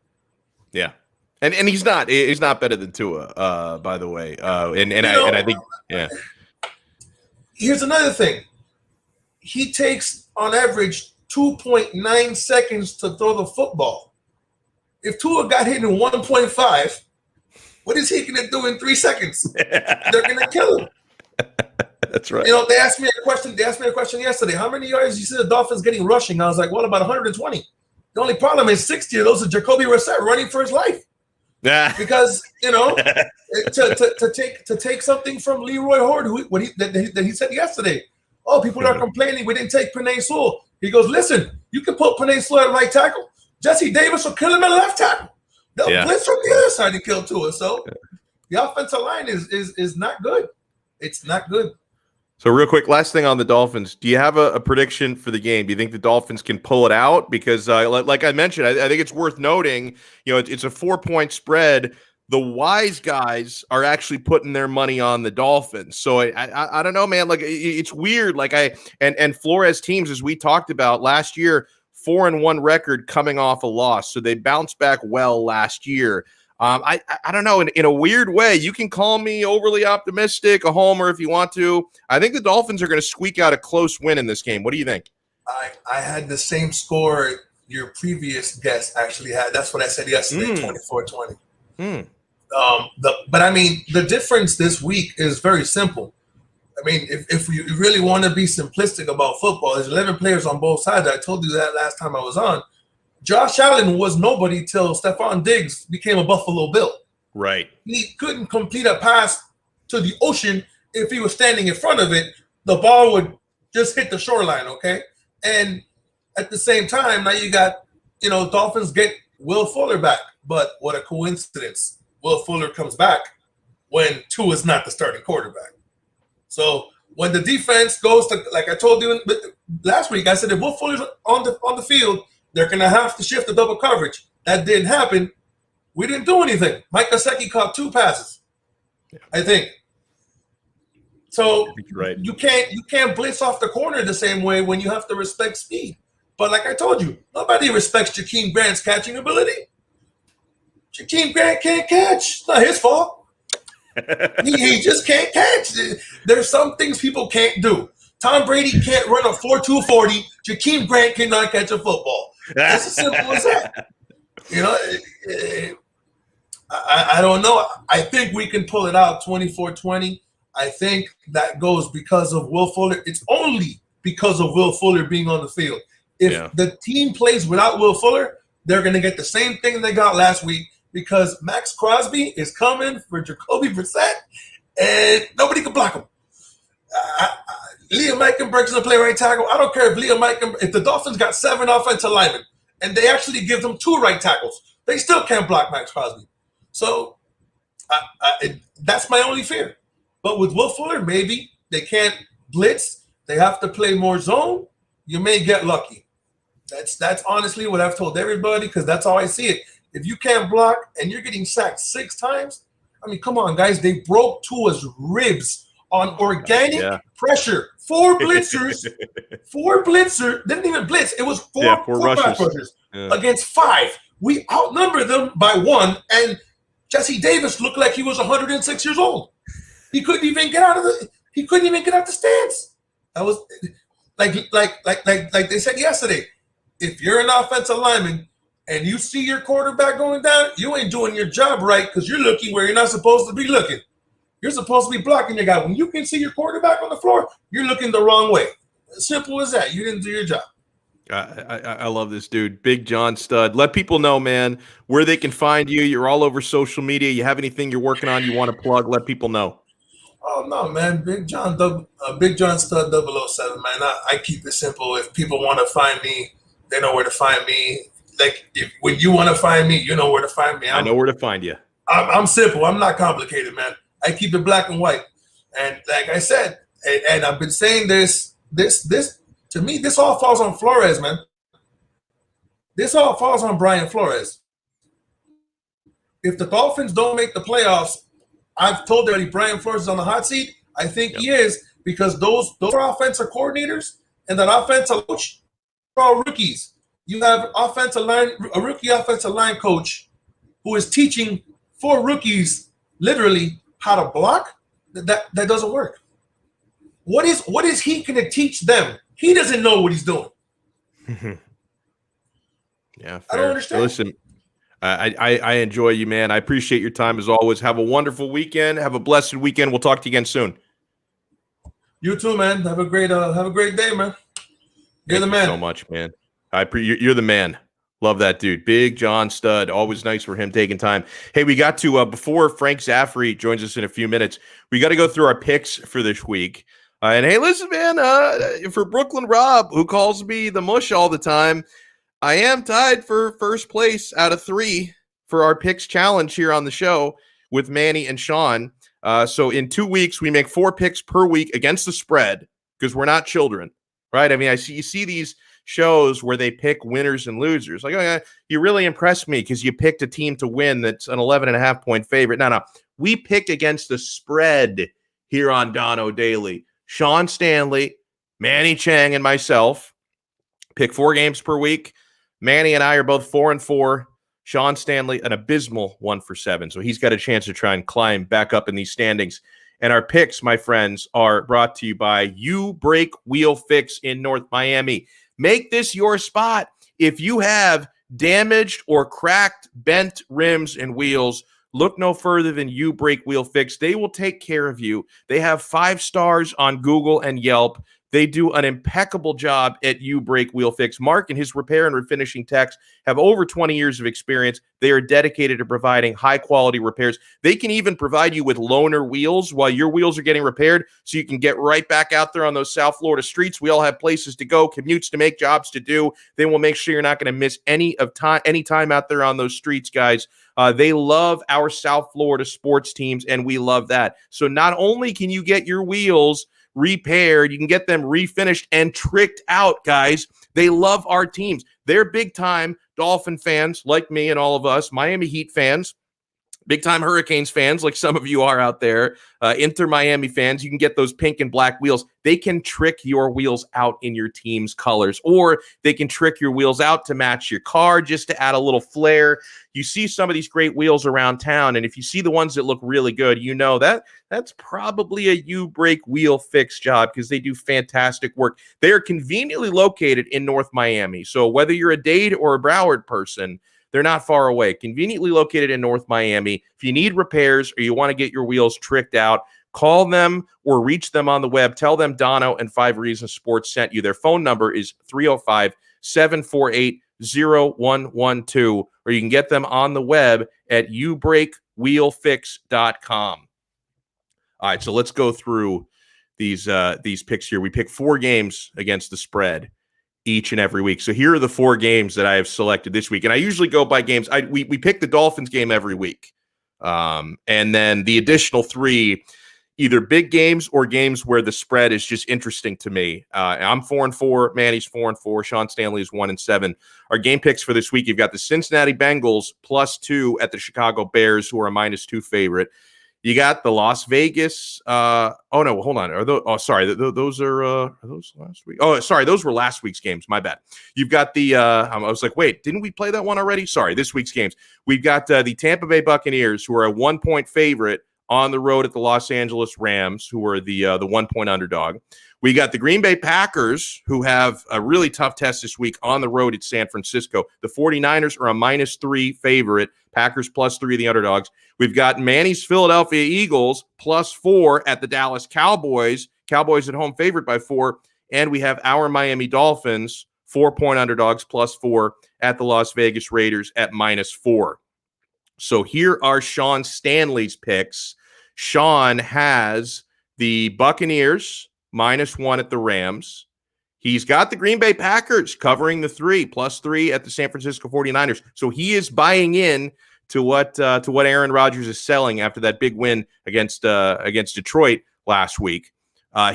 Yeah. And he's not better than Tua, by the way. I think, yeah. Here's another thing. He takes, on average, 2.9 seconds to throw the football. If Tua got hit in 1.5, What is he going to do in 3 seconds? They're going to kill him. That's right. You know, they asked me a question yesterday. How many yards you see the Dolphins getting rushing? I was like, well, about 120. The only problem is 60 of those are Jacoby Brisett running for his life. Because, you know, to take something from Leroy Horde, that he said yesterday. Oh, people are complaining we didn't take Penei Sewell. He goes, listen, you can put Penei Sewell at right tackle. Jesse Davis will kill him at left tackle. They'll blitz from the other side to kill Tua. So the offensive line is not good. It's not good. So real quick, last thing on the Dolphins. Do you have a prediction for the game? Do you think the Dolphins can pull it out? Because like I mentioned, I think it's worth noting, you know, it's a 4-point spread. The wise guys are actually putting their money on the Dolphins. So I don't know, man. Like it's weird. Like and Flores teams, as we talked about last year, 4-1 record coming off a loss. So they bounced back well last year. I don't know. In a weird way, you can call me overly optimistic, a homer if you want to. I think the Dolphins are going to squeak out a close win in this game. What do you think? I had the same score your previous guest actually had. That's what I said yesterday, 24-20. But I mean, the difference this week is very simple. I mean, if you really want to be simplistic about football, there's 11 players on both sides. I told you that last time I was on. Josh Allen was nobody till Stephon Diggs became a Buffalo Bill. Right. He couldn't complete a pass to the ocean if he was standing in front of it. The ball would just hit the shoreline, okay? And at the same time, now you got, you know, Dolphins get Will Fuller back. But what a coincidence. Will Fuller comes back when Tua is not the starting quarterback. So when the defense goes to, like I told you last week, I said if Will Fuller's on the field, they're going to have to shift the double coverage. That didn't happen. We didn't do anything. Mike Gesicki caught 2 passes, I think. So right. you can't blitz off the corner the same way when you have to respect speed. But like I told you, nobody respects Jakeem Grant's catching ability. Jakeem Grant can't catch. It's not his fault. he just can't catch. There's some things people can't do. Tom Brady can't run a 4.2 40. Jakeem Grant cannot catch a football. It's as simple as that. You know, I don't know. I think we can pull it out 24-20. I think that goes because of Will Fuller. It's only because of Will Fuller being on the field. If the team plays without Will Fuller, they're going to get the same thing they got last week because Max Crosby is coming for Jacoby Brisett, and nobody can block him. Liam Eichenberg's going to play right tackle. I don't care if the Dolphins got 7 offensive linemen and they actually give them 2 right tackles, they still can't block Max Crosby. So that's my only fear. But with Will Fuller, maybe they can't blitz. They have to play more zone. You may get lucky. That's honestly what I've told everybody because that's how I see it. If you can't block and you're getting sacked 6 times, I mean, come on, guys. They broke Tua's ribs on organic pressure. 4 blitzers. 4 blitzers. Didn't even blitz. It was 4 rushers against 5. We outnumbered them by 1, and Jesse Davis looked like he was 106 years old. He couldn't even get out of the stance. That was like they said yesterday. If you're an offensive lineman and you see your quarterback going down, you ain't doing your job right because you're looking where you're not supposed to be looking. You're supposed to be blocking your guy. When you can see your quarterback on the floor, you're looking the wrong way. Simple as that. You didn't do your job. I love this dude, Big John Stud. Let people know, man, where they can find you. You're all over social media. You have anything you're working on you want to plug? Let people know. Oh no, man! Big John Stud 007, man. I keep it simple. If people want to find me, they know where to find me. Like when you want to find me, you know where to find me. I know where to find you. I'm simple. I'm not complicated, man. I keep it black and white. And like I said, and I've been saying this to me, this all falls on Flores, man. This all falls on Brian Flores. If the Dolphins don't make the playoffs, I've told already Brian Flores is on the hot seat. I think he is because those are offensive coordinators and that offensive coach are all rookies. You have a rookie offensive line coach who is teaching 4 rookies literally how to block. That doesn't work. What is he going to teach them? He doesn't know what he's doing. Yeah, fair. I don't understand. Listen, I enjoy you, man. I appreciate your time as always. Have a wonderful weekend. Have a blessed weekend. We'll talk to you again soon. You too, man. Have a great day, man. You're the man. Thank you so much, man. You're the man. Love that dude. Big John Stud. Always nice for him taking time. Hey, we got to, before Frank Zaffere joins us in a few minutes, we got to go through our picks for this week. And hey, listen, man, for Brooklyn Rob, who calls me the mush all the time, I am tied for first place out of 3 for our picks challenge here on the show with Manny and Sean. So in 2 weeks, we make 4 picks per week against the spread because we're not children, right? I mean, you see these shows where they pick winners and losers. Like, oh, yeah, you really impressed me because you picked a team to win that's an 11.5-point favorite. No, we pick against the spread here on Donno Daily. Sean Stanley, Manny Chang, and myself pick 4 games per week. Manny and I are both 4-4. Sean Stanley, an abysmal 1-for-7. So he's got a chance to try and climb back up in these standings. And our picks, my friends, are brought to you by You Break Wheel Fix in North Miami. Make this your spot. If you have damaged or cracked, bent rims and wheels, look no further than You Break Wheel Fix. They will take care of you. They have 5 stars on Google and Yelp. They do an impeccable job at You Break Wheel Fix. Mark and his repair and refinishing techs have over 20 years of experience. They are dedicated to providing high-quality repairs. They can even provide you with loaner wheels while your wheels are getting repaired so you can get right back out there on those South Florida streets. We all have places to go, commutes to make, jobs to do. They will make sure you're not going to miss any time out there on those streets, guys. They love our South Florida sports teams, and we love that. So not only can you get your wheels repaired, you can get them refinished and tricked out, guys. They love our teams. They're big-time Dolphin fans like me and all of us, Miami Heat fans, big-time Hurricanes fans like some of you are out there, Inter Miami fans. You can get those pink and black wheels. They can trick your wheels out in your team's colors, or they can trick your wheels out to match your car just to add a little flair. You see some of these great wheels around town, and if you see the ones that look really good, you know that's probably a You Break Wheel Fix job because they do fantastic work. They are conveniently located in North Miami, so whether you're a Dade or a Broward person, they're not far away. Conveniently located in North Miami. If you need repairs or you want to get your wheels tricked out, call them or reach them on the web. Tell them Donno and 5 Reasons Sports sent you. Their phone number is 305-748-0112, or you can get them on the web at youbreakwheelfix.com. All right, so let's go through these picks here. We pick 4 games against the spread each and every week. So here are the 4 games that I have selected this week. And I usually go by games. We pick the Dolphins game every week. And then the additional 3, either big games or games where the spread is just interesting to me. I'm 4-4. Manny's 4-4. Sean Stanley is 1-7. Our game picks for this week, you've got the Cincinnati Bengals +2 at the Chicago Bears, who are a -2 favorite. You got the Las Vegas. Oh no, hold on. Those are those last week? Oh, sorry, those were last week's games. My bad. You've got the. I was like, wait, didn't we play that one already? Sorry, this week's games. We've got the Tampa Bay Buccaneers, who are a 1-point favorite on the road at the Los Angeles Rams, who are the 1-point underdog. We got the Green Bay Packers, who have a really tough test this week on the road at San Francisco. The 49ers are a -3 favorite. Packers +3 the underdogs. We've got Manny's Philadelphia Eagles +4 at the Dallas Cowboys. Cowboys at home favorite by 4. And we have our Miami Dolphins, 4-point underdogs +4 at the Las Vegas Raiders at -4. So here are Sean Stanley's picks. Sean has the Buccaneers -1 at the Rams. He's got the Green Bay Packers covering the 3, +3 at the San Francisco 49ers. So he is buying in to what Aaron Rodgers is selling after that big win against Detroit last week.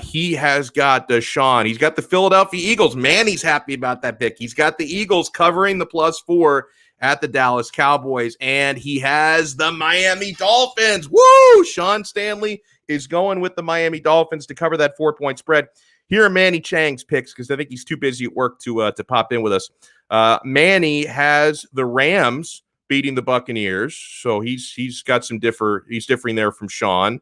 He has got Sean. He's got the Philadelphia Eagles. Man, he's happy about that pick. He's got the Eagles covering the +4 at the Dallas Cowboys, and he has the Miami Dolphins. Woo! Sean Stanley is going with the Miami Dolphins to cover that 4-point spread. Here are Manny Chang's picks because I think he's too busy at work to pop in with us. Manny has the Rams beating the Buccaneers, so he's got some he's differing there from Sean.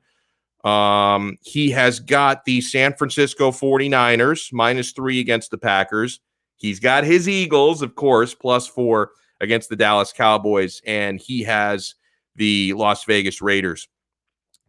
He has got the San Francisco 49ers -3 against the Packers. He's got his Eagles, of course, +4 against the Dallas Cowboys, and he has the Las Vegas Raiders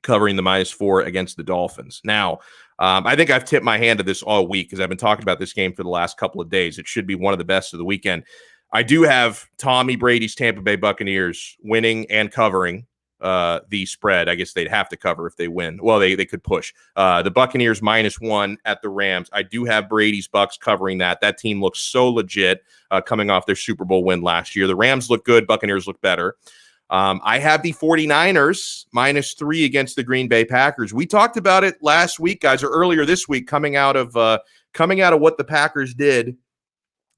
covering the -4 against the Dolphins. Now, I think I've tipped my hand to this all week because I've been talking about this game for the last couple of days. It should be one of the best of the weekend. I do have Tommy Brady's Tampa Bay Buccaneers winning and covering the spread. I guess they'd have to cover if they win. Well, they could push. The Buccaneers -1 at the Rams. I do have Brady's Bucks covering that. That team looks so legit coming off their Super Bowl win last year. The Rams look good. Buccaneers look better. I have the 49ers -3 against the Green Bay Packers. We talked about it last week, guys, or earlier this week, coming out of what the Packers did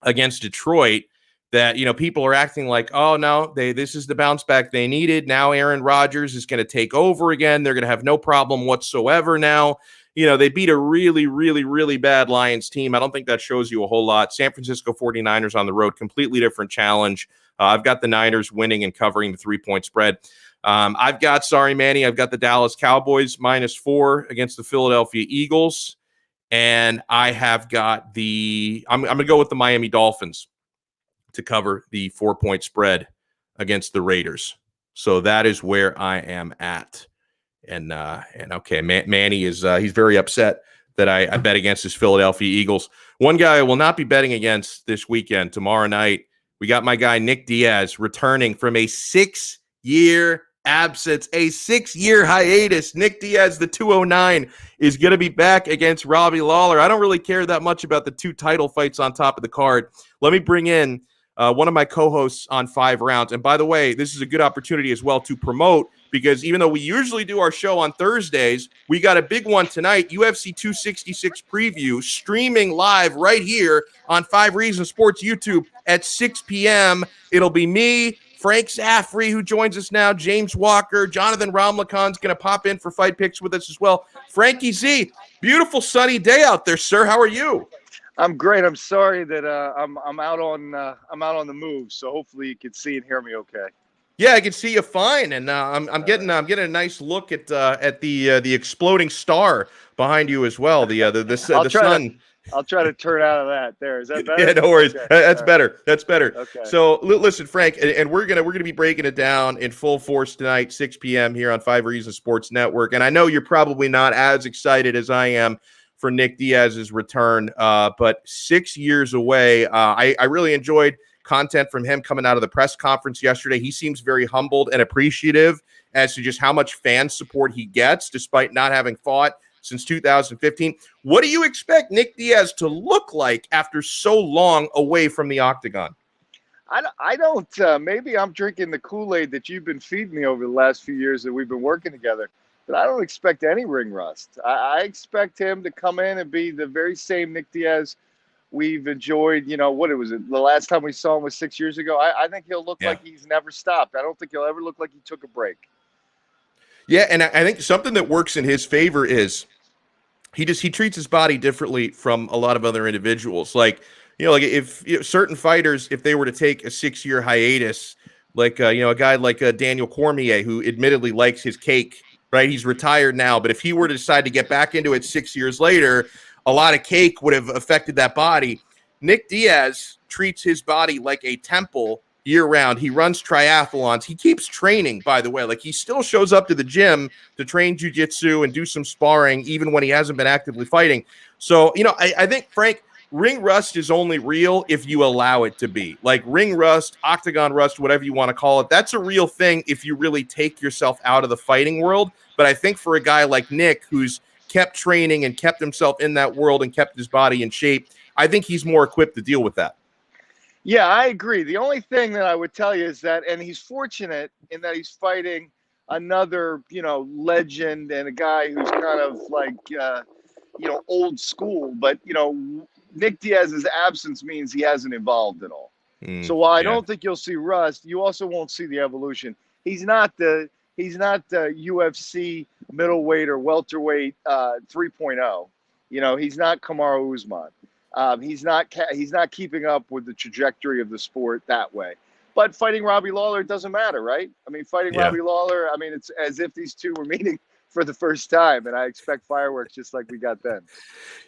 against Detroit, that, people are acting like, oh no, this is the bounce back they needed. Now Aaron Rodgers is going to take over again. They're going to have no problem whatsoever now. They beat a really, really, really bad Lions team. I don't think that shows you a whole lot. San Francisco 49ers on the road, completely different challenge. I've got the Niners winning and covering the 3-point spread. I've got the Dallas Cowboys -4 against the Philadelphia Eagles. And I have got I'm going to go with the Miami Dolphins to cover the 4-point spread against the Raiders. So that is where I am at. And okay, Manny is he's very upset that I bet against his Philadelphia Eagles. One guy I will not be betting against this weekend, tomorrow night. We got my guy Nick Diaz returning from a 6-year absence, a 6-year hiatus. Nick Diaz, the 209, is going to be back against Robbie Lawler. I don't really care that much about the 2 title fights on top of the card. Let me bring in one of my co-hosts on 5 Rounds. And by the way, this is a good opportunity as well to promote, because even though we usually do our show on Thursdays, we got a big one tonight, UFC 266 preview, streaming live right here on 5 Reasons Sports YouTube at 6 p.m. It'll be me, Frank Zaffere, who joins us now, James Walker, Jonathan Ramlakan's going to pop in for fight picks with us as well. Frankie Z, beautiful sunny day out there, sir. How are you? I'm great. I'm sorry that I'm out on the move, so hopefully you can see and hear me okay. Yeah, I can see you fine, and I'm getting a nice look at the exploding star behind you as well. The sun. I'll try to turn out of that. There, is that better? Yeah, no worries. Okay. That's better. That's better. Okay. So listen, Frank, and we're gonna be breaking it down in full force tonight, 6 p.m. here on 5 Reasons Sports Network. And I know you're probably not as excited as I am for Nick Diaz's return, but 6 years away. I really enjoyed content from him coming out of the press conference yesterday. He seems very humbled and appreciative as to just how much fan support he gets, despite not having fought since 2015. What do you expect Nick Diaz to look like after so long away from the Octagon? I don't. Maybe I'm drinking the Kool-Aid that you've been feeding me over the last few years that we've been working together. But I don't expect any ring rust. I expect him to come in and be the very same Nick Diaz we've enjoyed. What was it? The last time we saw him was 6 years ago. I think he'll look like he's never stopped. I don't think he'll ever look like he took a break. Yeah, and I think something that works in his favor is he treats his body differently from a lot of other individuals. Like if certain fighters, if they were to take a 6-year hiatus, like a guy like Daniel Cormier, who admittedly likes his cake. Right, he's retired now, but if he were to decide to get back into it 6 years later, a lot of cake would have affected that body. Nick Diaz treats his body like a temple year-round. He runs triathlons. He keeps training, by the way. Like, he still shows up to the gym to train jiu-jitsu and do some sparring, even when he hasn't been actively fighting. So, I think, Frank, ring rust is only real if you allow it to be. Like ring rust, octagon rust, whatever you want to call it. That's a real thing if you really take yourself out of the fighting world. But I think for a guy like Nick, who's kept training and kept himself in that world and kept his body in shape, I think he's more equipped to deal with that. Yeah, I agree. The only thing that I would tell you is that, and he's fortunate in that he's fighting another, legend and a guy who's kind of like, old school, but, Nick Diaz's absence means he hasn't evolved at all. So while I don't think you'll see rust, you also won't see the evolution. He's not the UFC middleweight or welterweight 3.0. He's not Kamaru Usman. He's not keeping up with the trajectory of the sport that way. But fighting Robbie Lawler doesn't matter, right? I mean, Robbie Lawler, it's as if these two were meeting for the first time, and I expect fireworks just like we got then.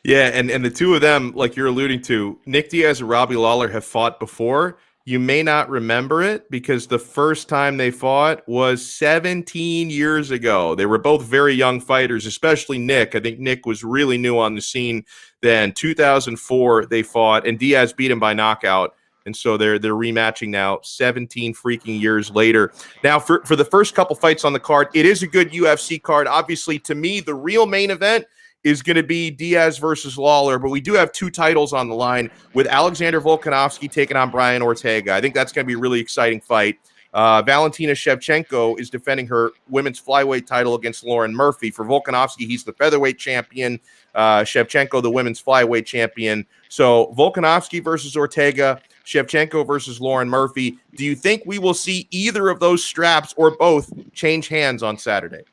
Yeah, and the two of them, like you're alluding to, Nick Diaz and Robbie Lawler have fought before, You may not remember it because the first time they fought was 17 years ago. They were both very young fighters, especially Nick. I think Nick was really new on the scene then. 2004, they fought, and Diaz beat him by knockout. And so they're rematching now 17 freaking years later. Now, for the first couple fights on the card, it is a good UFC card. Obviously, to me, the real main event is going to be Diaz versus Lawler, but we do have two titles on the line with Alexander Volkanovski taking on Brian Ortega. I think that's going to be a really exciting fight. Valentina Shevchenko is defending her women's flyweight title against Lauren Murphy. For Volkanovski, he's the featherweight champion. Shevchenko, the women's flyweight champion. So Volkanovski versus Ortega, Shevchenko versus Lauren Murphy. Do you think we will see either of those straps or both change hands on Saturday?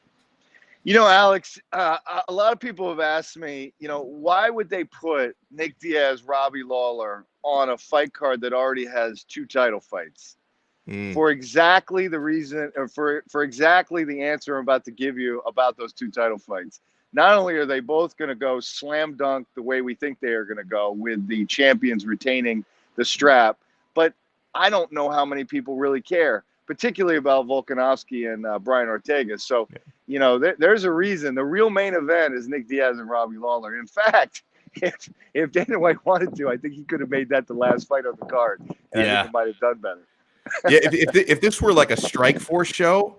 You know, Alex, a lot of people have asked me, why would they put Nick Diaz, Robbie Lawler on a fight card that already has two title fights? For exactly the reason, or for exactly the answer I'm about to give you about those two title fights. Not only are they both going to go slam dunk the way we think they are going to go, with the champions retaining the strap, but I don't know how many people really care, particularly about Volkanovski and Brian Ortega. So, there's a reason. The real main event is Nick Diaz and Robbie Lawler. In fact, if Dana White wanted to, I think he could have made that the last fight on the card. And I think he might have done better. Yeah, if this were like a Strikeforce show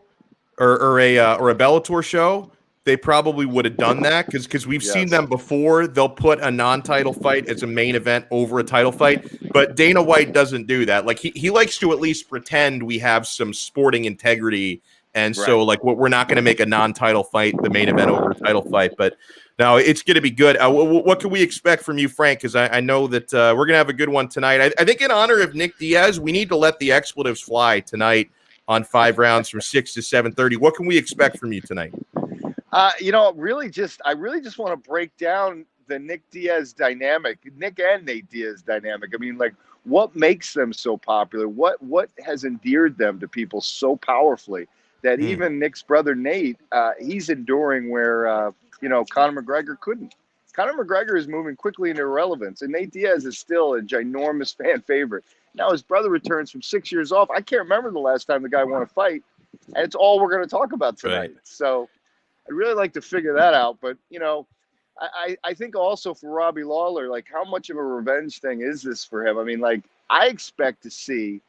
or a Bellator show, they probably would have done that because we've seen them before. They'll put a non-title fight as a main event over a title fight, but Dana White doesn't do that. Like he likes to at least pretend we have some sporting integrity, and so like we're not going to make a non-title fight the main event over a title fight. But no, it's going to be good. What can we expect from you, Frank? Because I know that we're going to have a good one tonight. I think in honor of Nick Diaz, we need to let the expletives fly tonight on 5 rounds from 6 to 7:30. What can we expect from you tonight? I really just want to break down the Nick Diaz dynamic, Nick and Nate Diaz dynamic. I mean, like, what makes them so popular? What has endeared them to people so powerfully that even Nick's brother Nate, he's enduring where Conor McGregor couldn't. Conor McGregor is moving quickly into irrelevance, and Nate Diaz is still a ginormous fan favorite. Now his brother returns from 6 years off. I can't remember the last time the guy won a fight, and it's all we're going to talk about tonight. Right. So I'd really like to figure that out. But, I think also for Robbie Lawler, like, how much of a revenge thing is this for him? I mean, like, I expect to see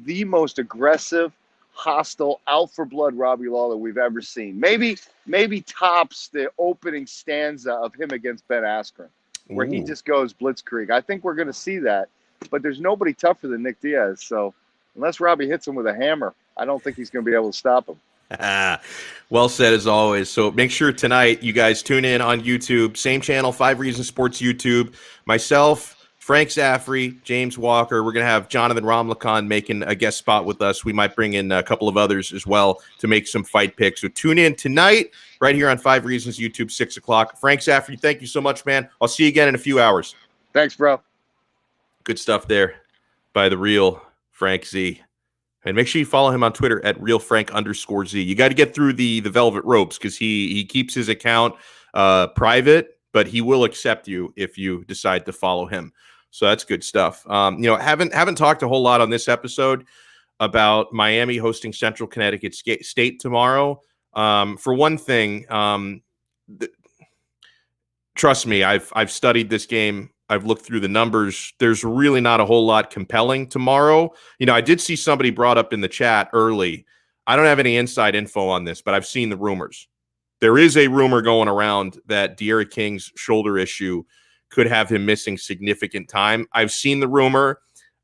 the most aggressive, hostile, out for blood Robbie Lawler we've ever seen. Maybe tops the opening stanza of him against Ben Askren, where he just goes blitzkrieg. I think we're going to see that, but there's nobody tougher than Nick Diaz. So unless Robbie hits him with a hammer, I don't think he's going to be able to stop him. Well said, as always. So make sure tonight you guys tune in on YouTube, same channel, 5 Reasons Sports YouTube. Myself, Frank Zaffere, James Walker. We're going to have Jonathan Ramlakan making a guest spot with us. We might bring in a couple of others as well to make some fight picks. So tune in tonight right here on 5 Reasons YouTube, 6 o'clock. Frank Zaffere, thank you so much, man. I'll see you again in a few hours. Thanks, bro. Good stuff there by the real Frank Z. And make sure you follow him on Twitter at realfrank_Z. You got to get through the velvet ropes because he keeps his account private, but he will accept you if you decide to follow him. So that's good stuff. Haven't talked a whole lot on this episode about Miami hosting Central Connecticut State tomorrow. For one thing, trust me, I've studied this game. I've looked through the numbers. There's really not a whole lot compelling tomorrow. I did see somebody brought up in the chat early. I don't have any inside info on this, but I've seen the rumors. There is a rumor going around that De'Ara King's shoulder issue could have him missing significant time. I've seen the rumor.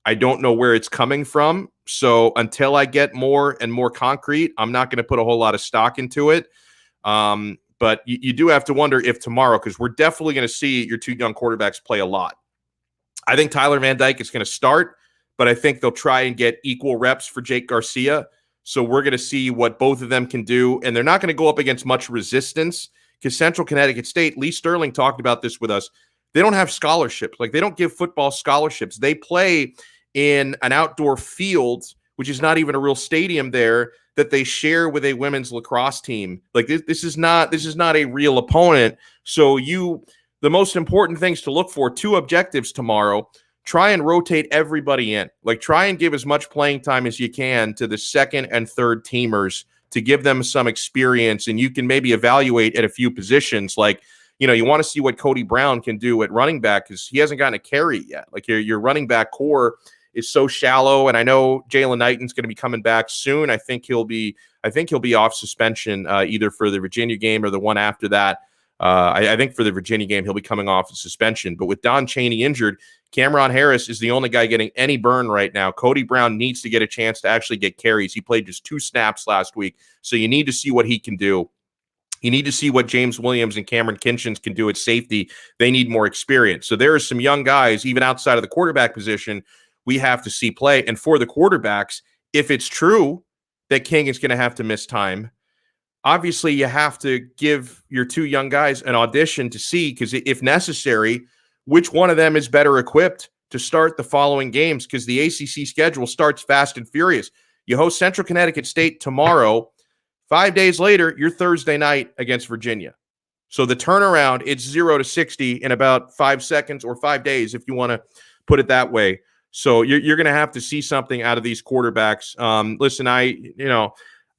I don't know where it's coming from. So until I get more and more concrete, I'm not going to put a whole lot of stock into it. But you do have to wonder if tomorrow, because we're definitely going to see your two young quarterbacks play a lot. I think Tyler Van Dyke is going to start, but I think they'll try and get equal reps for Jake Garcia. So we're going to see what both of them can do. And they're not going to go up against much resistance because Central Connecticut State, Lee Sterling talked about this with us. They don't have scholarships. Like, they don't give football scholarships. They play in an outdoor field, which is not even a real stadium there, that they share with a women's lacrosse team. Like, this is not a real opponent. So the most important things to look for, two objectives tomorrow: try and rotate everybody in. Like, try and give as much playing time as you can to the second and third teamers to give them some experience, and you can maybe evaluate at a few positions. Like, you want to see what Cody Brown can do at running back because he hasn't gotten a carry yet. Like, your running back core is so shallow, and I know Jalen Knighton's going to be coming back soon. I think he'll be off suspension either for the Virginia game or the one after that. I think for the Virginia game, he'll be coming off of suspension. But with Don Chaney injured, Cameron Harris is the only guy getting any burn right now. Cody Brown needs to get a chance to actually get carries. He played just 2 snaps last week, so you need to see what he can do. You need to see what James Williams and Cameron Kinchins can do at safety. They need more experience. So there are some young guys, even outside of the quarterback position, we have to see play. And for the quarterbacks, if it's true that King is going to have to miss time, obviously you have to give your 2 young guys an audition to see, because if necessary, which one of them is better equipped to start the following games, because the ACC schedule starts fast and furious. You host Central Connecticut State tomorrow. 5 days later, you're Thursday night against Virginia. So the turnaround, it's 0 to 60 in about 5 seconds or 5 days, if you want to put it that way. So you're going to have to see something out of these quarterbacks. Listen,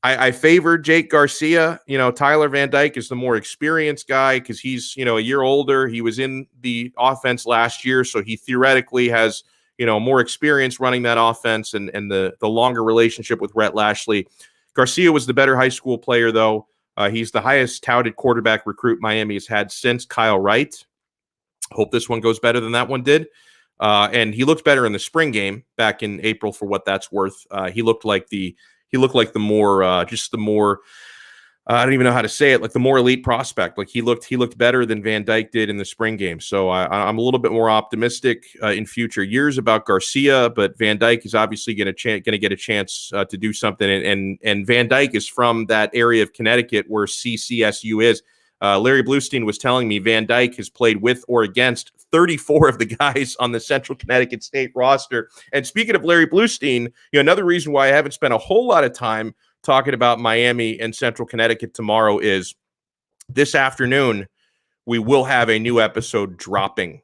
I favor Jake Garcia. Tyler Van Dyke is the more experienced guy because he's, a year older. He was in the offense last year, so he theoretically has, more experience running that offense and the longer relationship with Rhett Lashley. Garcia was the better high school player, though. He's the highest touted quarterback recruit Miami has had since Kyle Wright. Hope this one goes better than that one did. And he looked better in the spring game back in April, for what that's worth. He looked like the more I don't even know how to say it, like the more elite prospect. Like he looked better than Van Dyke did in the spring game. So I'm a little bit more optimistic in future years about Garcia, but Van Dyke is obviously going to get a chance to do something. And Van Dyke is from that area of Connecticut where CCSU is. Larry Bluestein was telling me Van Dyke has played with or against 34 of the guys on the Central Connecticut State roster. And speaking of Larry Bluestein, another reason why I haven't spent a whole lot of time talking about Miami and Central Connecticut tomorrow is this afternoon we will have a new episode dropping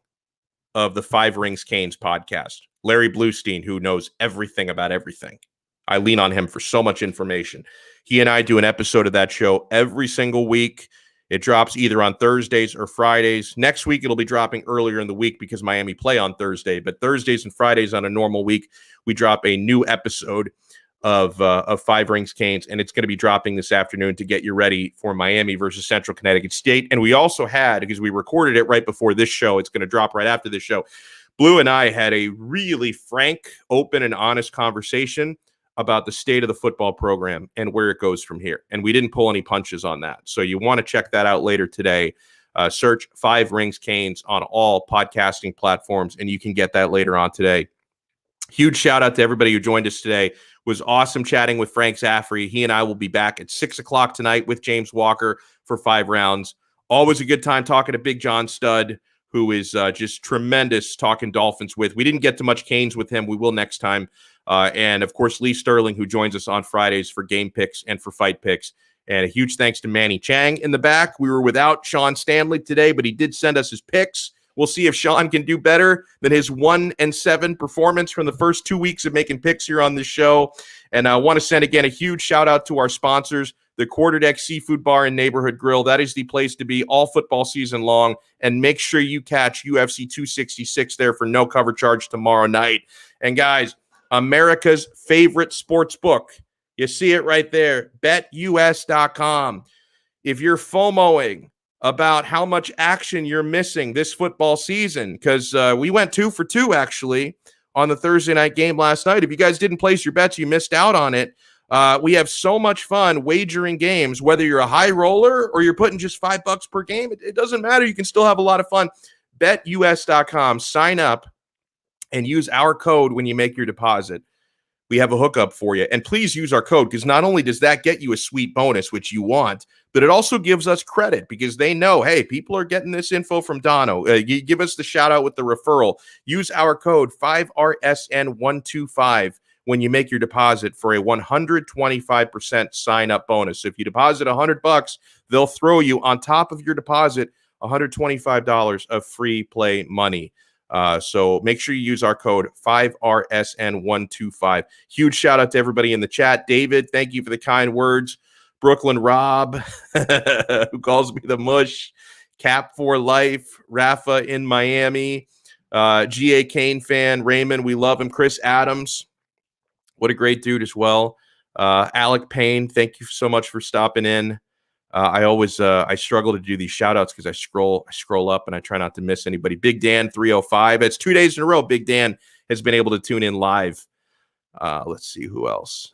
of the Five Rings Canes podcast. Larry Bluestein, who knows everything about everything. I lean on him for so much information. He and I do an episode of that show every single week. It drops either on Thursdays or Fridays. Next week, it'll be dropping earlier in the week because Miami play on Thursday. But Thursdays and Fridays on a normal week, we drop a new episode of Five Rings Canes, and it's going to be dropping this afternoon to get you ready for Miami versus Central Connecticut State. And we also had, because we recorded it right before this show, it's going to drop right after this show, Blue and I had a really frank, open, and honest conversation about the state of the football program and where it goes from here. And we didn't pull any punches on that. So you want to check that out later today. Search Five Rings Canes on all podcasting platforms, and you can get that later on today. Huge shout out to everybody who joined us today. It was awesome chatting with Frank Zaffere. He and I will be back at 6 o'clock tonight with James Walker for 5 rounds. Always a good time talking to Big John Stud, who is just tremendous talking Dolphins with. We didn't get to much Canes with him. We will next time. And, of course, Lee Sterling, who joins us on Fridays for game picks and for fight picks. And a huge thanks to Manny Chang in the back. We were without Sean Stanley today, but he did send us his picks. We'll see if Sean can do better than his 1-7 performance from the first 2 weeks of making picks here on this show. And I want to send, again, a huge shout-out to our sponsors, the Quarterdeck Seafood Bar and Neighborhood Grill. That is the place to be all football season long. And make sure you catch UFC 266 there for no cover charge tomorrow night. And, guys, America's favorite sports book. You see it right there, betus.com. If you're FOMOing about how much action you're missing this football season, because we went 2 for 2, actually, on the Thursday night game last night. If you guys didn't place your bets, you missed out on it. We have so much fun wagering games, whether you're a high roller or you're putting just $5 per game. It doesn't matter. You can still have a lot of fun. BetUS.com. Sign up and use our code when you make your deposit. We have a hookup for you. And please use our code, because not only does that get you a sweet bonus, which you want, but it also gives us credit because they know, hey, people are getting this info from Donno. You give us the shout out with the referral. Use our code 5RSN125 when you make your deposit for a 125% sign up bonus. So if you deposit $100, they'll throw you on top of your deposit $125 of free play money. So make sure you use our code 5RSN125. Huge shout out to everybody in the chat. David, thank you for the kind words. Brooklyn Rob, who calls me the mush. Cap for life. Rafa in Miami. G.A. Kane fan. Raymond, we love him. Chris Adams, what a great dude as well. Alec Payne, thank you so much for stopping in. I struggle to do these shout outs because I scroll up and I try not to miss anybody. Big Dan 305. It's 2 days in a row. Big Dan has been able to tune in live. Let's see who else.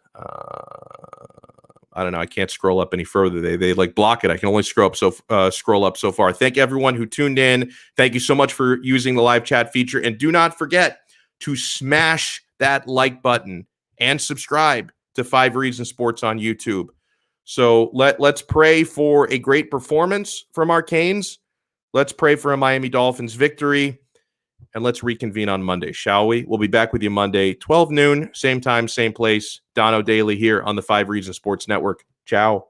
I don't know. I can't scroll up any further. They like block it. I can only scroll up so far. Thank everyone who tuned in. Thank you so much for using the live chat feature. And do not forget to smash that like button and subscribe to 5 Reasons Sports on YouTube. So let's pray for a great performance from our Canes. Let's pray for a Miami Dolphins victory. And let's reconvene on Monday, shall we? We'll be back with you Monday, 12 noon, same time, same place. Donno Daily here on the 5 Reasons Sports Network. Ciao.